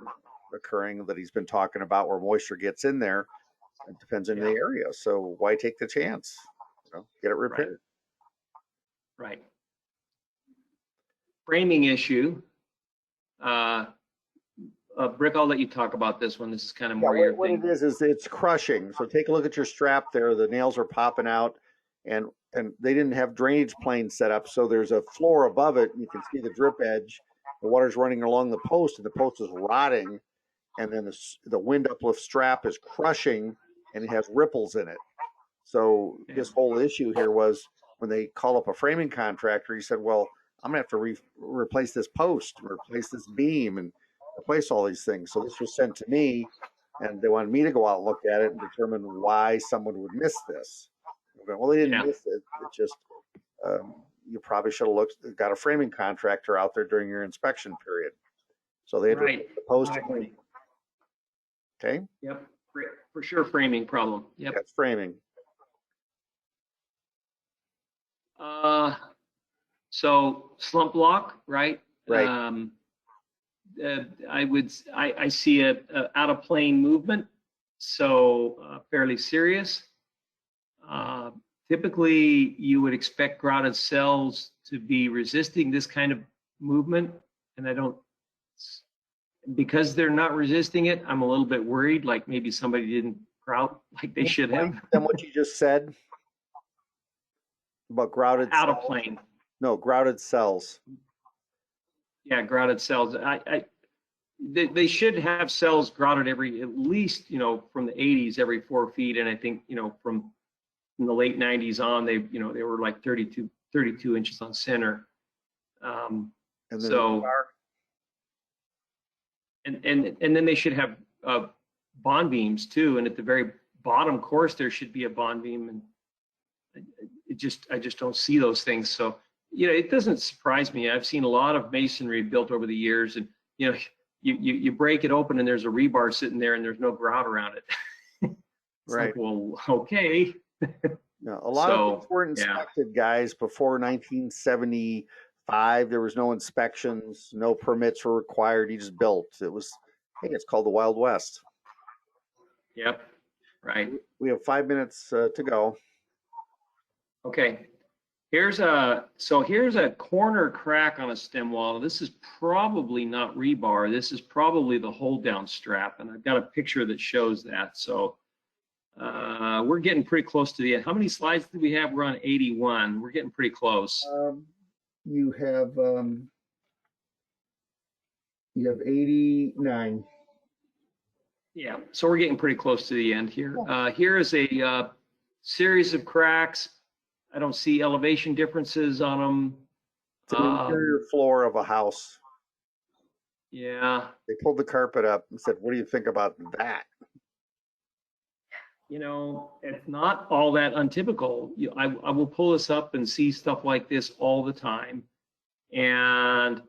Speaker 2: occurring that he's been talking about, where moisture gets in there. It depends on the area. So why take the chance? Get it repaired.
Speaker 1: Right. Framing issue. Brick, I'll let you talk about this one. This is kind of more your
Speaker 2: what
Speaker 1: thing.
Speaker 2: it is it's crushing. So take a look at your strap there. The nails are popping out, and they didn't have drainage planes set up. So there's a floor above it. And you can see the drip edge. The water's running along the post, and the post is rotting. And then the wind uplift strap is crushing, and it has ripples in it. So this whole issue here was when they call up a framing contractor, he said, well, I'm gonna have to replace this post, replace this beam, and replace all these things. So this was sent to me, and they wanted me to go out and look at it and determine why someone would miss this. Well, they didn't miss it. It just you probably should have got a framing contractor out there during your inspection period. So they had to replace the post.
Speaker 1: Exactly.
Speaker 2: Okay.
Speaker 1: Yep. For sure, framing problem. Yep.
Speaker 2: That's framing.
Speaker 1: So slump block, right?
Speaker 2: Right.
Speaker 1: I see a out of plane movement, so fairly serious. Typically, you would expect grouted cells to be resisting this kind of movement, and I don't. Because they're not resisting it, I'm a little bit worried, like maybe somebody didn't grout like they should have.
Speaker 2: And what you just said about grouted
Speaker 1: Out
Speaker 2: cells?
Speaker 1: of plane.
Speaker 2: No, grouted cells.
Speaker 1: Yeah, grouted cells. They should have cells grouted at least, from the 80s every 4 feet, and I think, from the late 90s on, they were like 32 inches on center.
Speaker 2: And then
Speaker 1: So. And then they should have bond beams too. And at the very bottom course, there should be a bond beam. And I just don't see those things. So, it doesn't surprise me. I've seen a lot of masonry built over the years, and you break it open and there's a rebar sitting there and there's no grout around it.
Speaker 2: Right.
Speaker 1: Like, well, okay.
Speaker 2: No, a lot of things weren't inspected, guys, before 1975. There was no inspections, no permits were required. You just built. It was, hey, it's called the Wild West.
Speaker 1: Yep. Right.
Speaker 2: We have 5 minutes to go.
Speaker 1: Okay. Here's a corner crack on a stem wall. This is probably not rebar. This is probably the hold down strap. And I've got a picture that shows that. So we're getting pretty close to the end. How many slides do we have? We're on 81. We're getting pretty close.
Speaker 2: You have 89.
Speaker 1: Yeah, so we're getting pretty close to the end here. Here is a series of cracks. I don't see elevation differences on them.
Speaker 2: It's an interior floor of a house.
Speaker 1: Yeah.
Speaker 2: They pulled the carpet up and said, what do you think about that?
Speaker 1: It's not all that untypical. I will pull this up and see stuff like this all the time. And,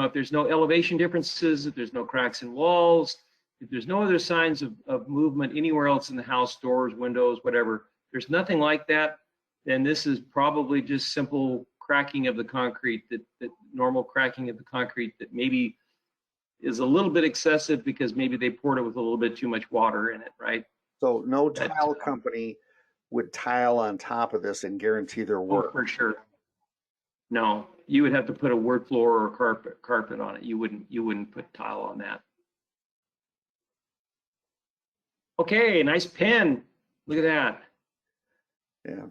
Speaker 1: if there's no elevation differences, if there's no cracks in walls, if there's no other signs of movement anywhere else in the house, doors, windows, whatever, there's nothing like that, then this is probably just simple cracking of the concrete, that normal cracking of the concrete that maybe is a little bit excessive because maybe they poured it with a little bit too much water in it, right?
Speaker 2: So no tile company would tile on top of this and guarantee their work.
Speaker 1: Oh, for sure. No, you would have to put a wood floor or carpet on it. You wouldn't put tile on that. Okay, nice pen. Look at that.
Speaker 2: Yeah.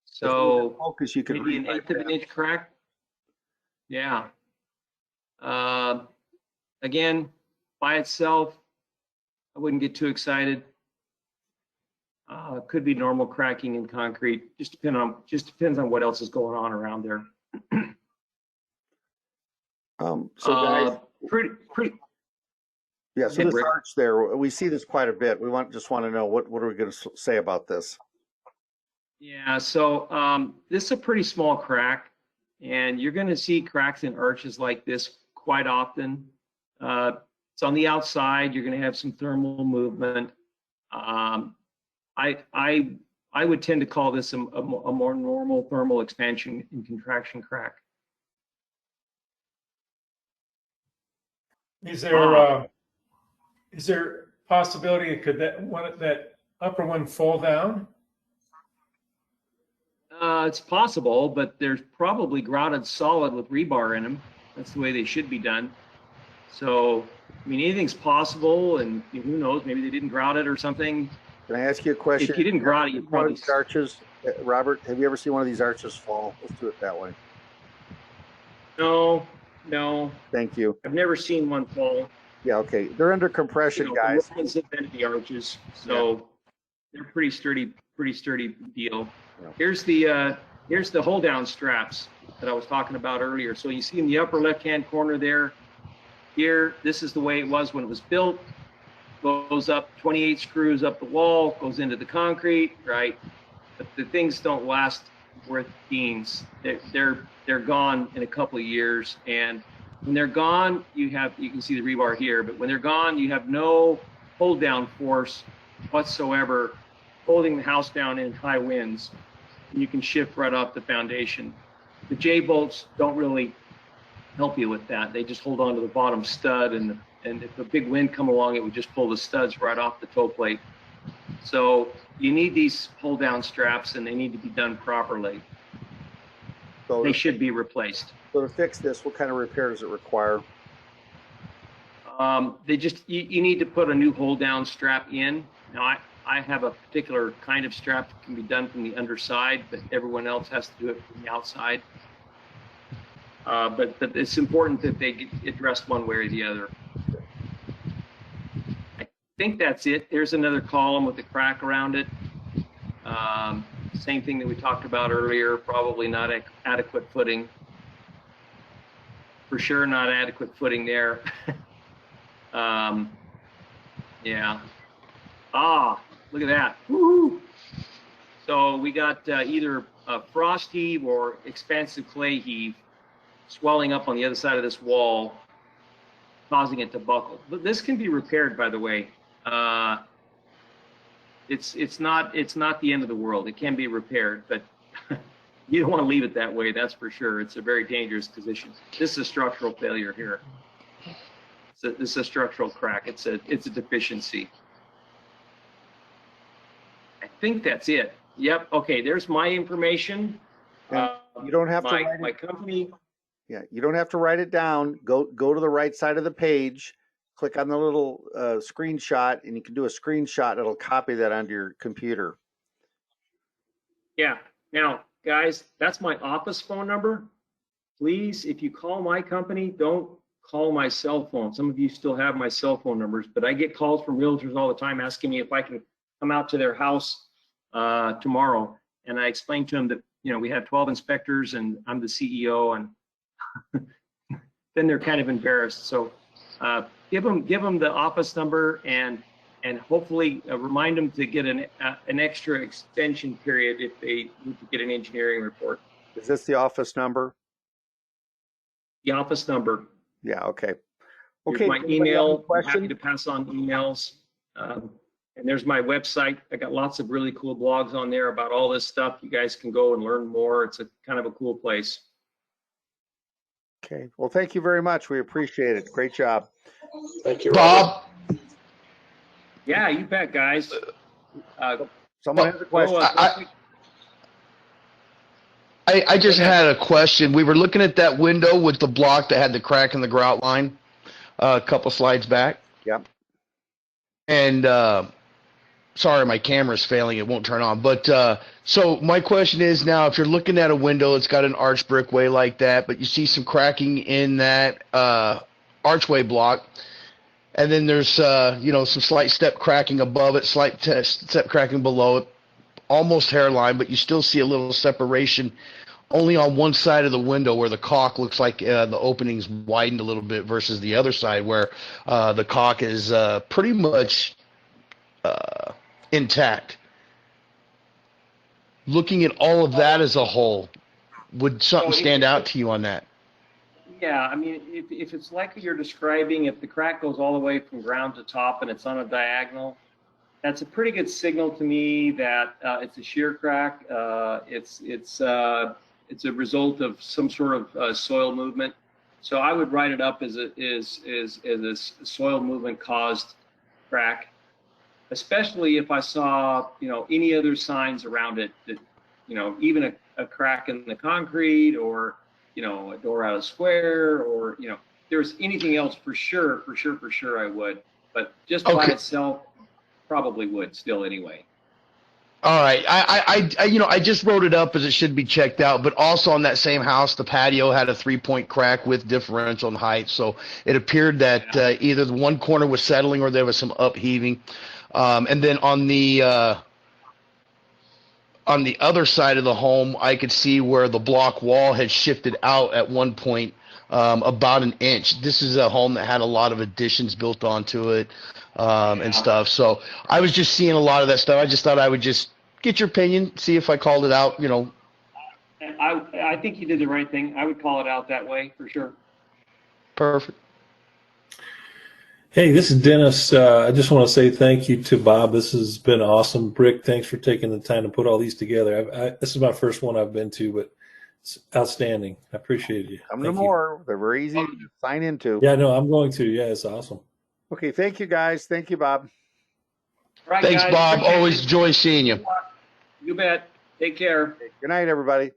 Speaker 1: So
Speaker 2: Focus, you can
Speaker 1: maybe
Speaker 2: read
Speaker 1: an eighth of an inch crack. Yeah. Again, by itself, I wouldn't get too excited. It could be normal cracking in concrete. Just depends on what else is going on around there.
Speaker 2: So guys,
Speaker 1: pretty.
Speaker 2: yeah. So this
Speaker 1: Rick.
Speaker 2: arch there, we see this quite a bit. We just want to know what are we going to say about this?
Speaker 1: Yeah. So this is a pretty small crack, and you're going to see cracks in arches like this quite often. It's on the outside. You're going to have some thermal movement. I would tend to call this a more normal thermal expansion and contraction crack.
Speaker 3: Is there possibility could that upper one fall down?
Speaker 1: It's possible, but there's probably grouted solid with rebar in them. That's the way they should be done. So, I mean, anything's possible, and who knows? Maybe they didn't grout it or something.
Speaker 2: Can I ask you a question?
Speaker 1: If you didn't grout it, you probably.
Speaker 2: These arches, Robert, have you ever seen one of these arches fall? Let's do it that way.
Speaker 1: No.
Speaker 2: Thank you.
Speaker 1: I've never seen one fall.
Speaker 2: Yeah, okay. They're under compression, guys.
Speaker 1: The ones invented the arches, so they're pretty sturdy deal.
Speaker 2: Yeah.
Speaker 1: Here's the hold down straps that I was talking about earlier. So you see in the upper left-hand corner there, here, this is the way it was when it was built. Goes up 28 screws up the wall, goes into the concrete, right? But the things don't last worth beans. They're gone in a couple of years, and when they're gone, you can see the rebar here, but when they're gone, you have no hold down force whatsoever holding the house down in high winds. You can shift right off the foundation. The J bolts don't really help you with that. They just hold on to the bottom stud, and if a big wind come along, it would just pull the studs right off the toe plate. So you need these hold down straps, and they need to be done properly.
Speaker 2: So
Speaker 1: They should be replaced.
Speaker 2: So to fix this, what kind of repair does it require?
Speaker 1: You need to put a new hold down strap in. Now I have a particular kind of strap that can be done from the underside, but everyone else has to do it from the outside. But it's important that they get addressed one way or the other. I think that's it. There's another column with a crack around it. Same thing that we talked about earlier, probably not adequate footing. For sure not adequate footing there. Yeah. Look at that. Woo-hoo. So we got either a frost heave or expansive clay heave swelling up on the other side of this wall, causing it to buckle. But this can be repaired, by the way. It's not the end of the world. It can be repaired, but you don't want to leave it that way. That's for sure. It's a very dangerous position. This is a structural failure here. This is a structural crack. It's a deficiency. I think that's it. Yep. Okay. There's my information.
Speaker 2: You don't have to write
Speaker 1: my company.
Speaker 2: Yeah, you don't have to write it down. Go to the right side of the page, click on the little screenshot, and you can do a screenshot. It'll copy that onto your computer.
Speaker 1: Yeah. Now, guys, that's my office phone number. Please, if you call my company, don't call my cell phone. Some of you still have my cell phone numbers, but I get calls from realtors all the time asking me if I can come out to their house tomorrow. And I explained to them that, we have 12 inspectors and I'm the CEO, and then they're kind of embarrassed. So give them the office number and hopefully remind them to get an extra extension period if they need to get an engineering report.
Speaker 2: Is this the office number?
Speaker 1: The office number.
Speaker 2: Yeah, okay.
Speaker 1: Here's
Speaker 2: Okay.
Speaker 1: my email. I'm happy to pass on emails. And there's my website. I got lots of really cool blogs on there about all this stuff. You guys can go and learn more. It's a kind of a cool place.
Speaker 2: Okay. Well, thank you very much. We appreciate it. Great job.
Speaker 5: Thank you, Bob.
Speaker 1: Yeah, you bet, guys.
Speaker 2: Someone has a question.
Speaker 4: I just had a question. We were looking at that window with the block that had the crack in the grout line a couple slides back.
Speaker 2: Yep.
Speaker 4: And sorry, my camera's failing. It won't turn on. But so my question is now, if you're looking at a window, it's got an arch brickway like that, but you see some cracking in that archway block, and then there's some slight step cracking above it, slight step cracking below it, almost hairline, but you still see a little separation only on one side of the window where the caulk looks like the opening's widened a little bit versus the other side where the caulk is pretty much intact. Looking at all of that as a whole, would something stand out to you on that?
Speaker 1: Yeah, I mean, if it's like you're describing, if the crack goes all the way from ground to top and it's on a diagonal, that's a pretty good signal to me that it's a shear crack. It's a result of some sort of soil movement. So I would write it up as a soil movement caused crack, especially if I saw any other signs around it that even a crack in the concrete or a door out of square or if there's anything else for sure I would, but just by itself probably would still anyway.
Speaker 4: All right, I just wrote it up as it should be checked out, but also on that same house, the patio had a 3-point crack with differential in height, so it appeared that either the one corner was settling or there was some upheaving, and then on the other side of the home, I could see where the block wall had shifted out at one point about an inch. This is a home that had a lot of additions built onto it and stuff. So I was just seeing a lot of that stuff. I just thought I would just get your opinion, see if I called it out,
Speaker 1: I think you did the right thing. I would call it out that way for sure.
Speaker 4: Perfect.
Speaker 5: Hey, this is Dennis. I just want to say thank you to Bob. This has been awesome. Rick, thanks for taking the time to put all these together. This is my first one I've been to, but it's outstanding. I appreciate you.
Speaker 2: Come to more. They're very easy to sign into.
Speaker 5: Yeah, no, I'm going to. Yeah, it's awesome.
Speaker 2: Okay, thank you guys. Thank you, Bob.
Speaker 1: Right,
Speaker 4: Thanks,
Speaker 1: guys.
Speaker 4: Bob. Always enjoy seeing you.
Speaker 1: You bet. Take care.
Speaker 2: Good night, everybody.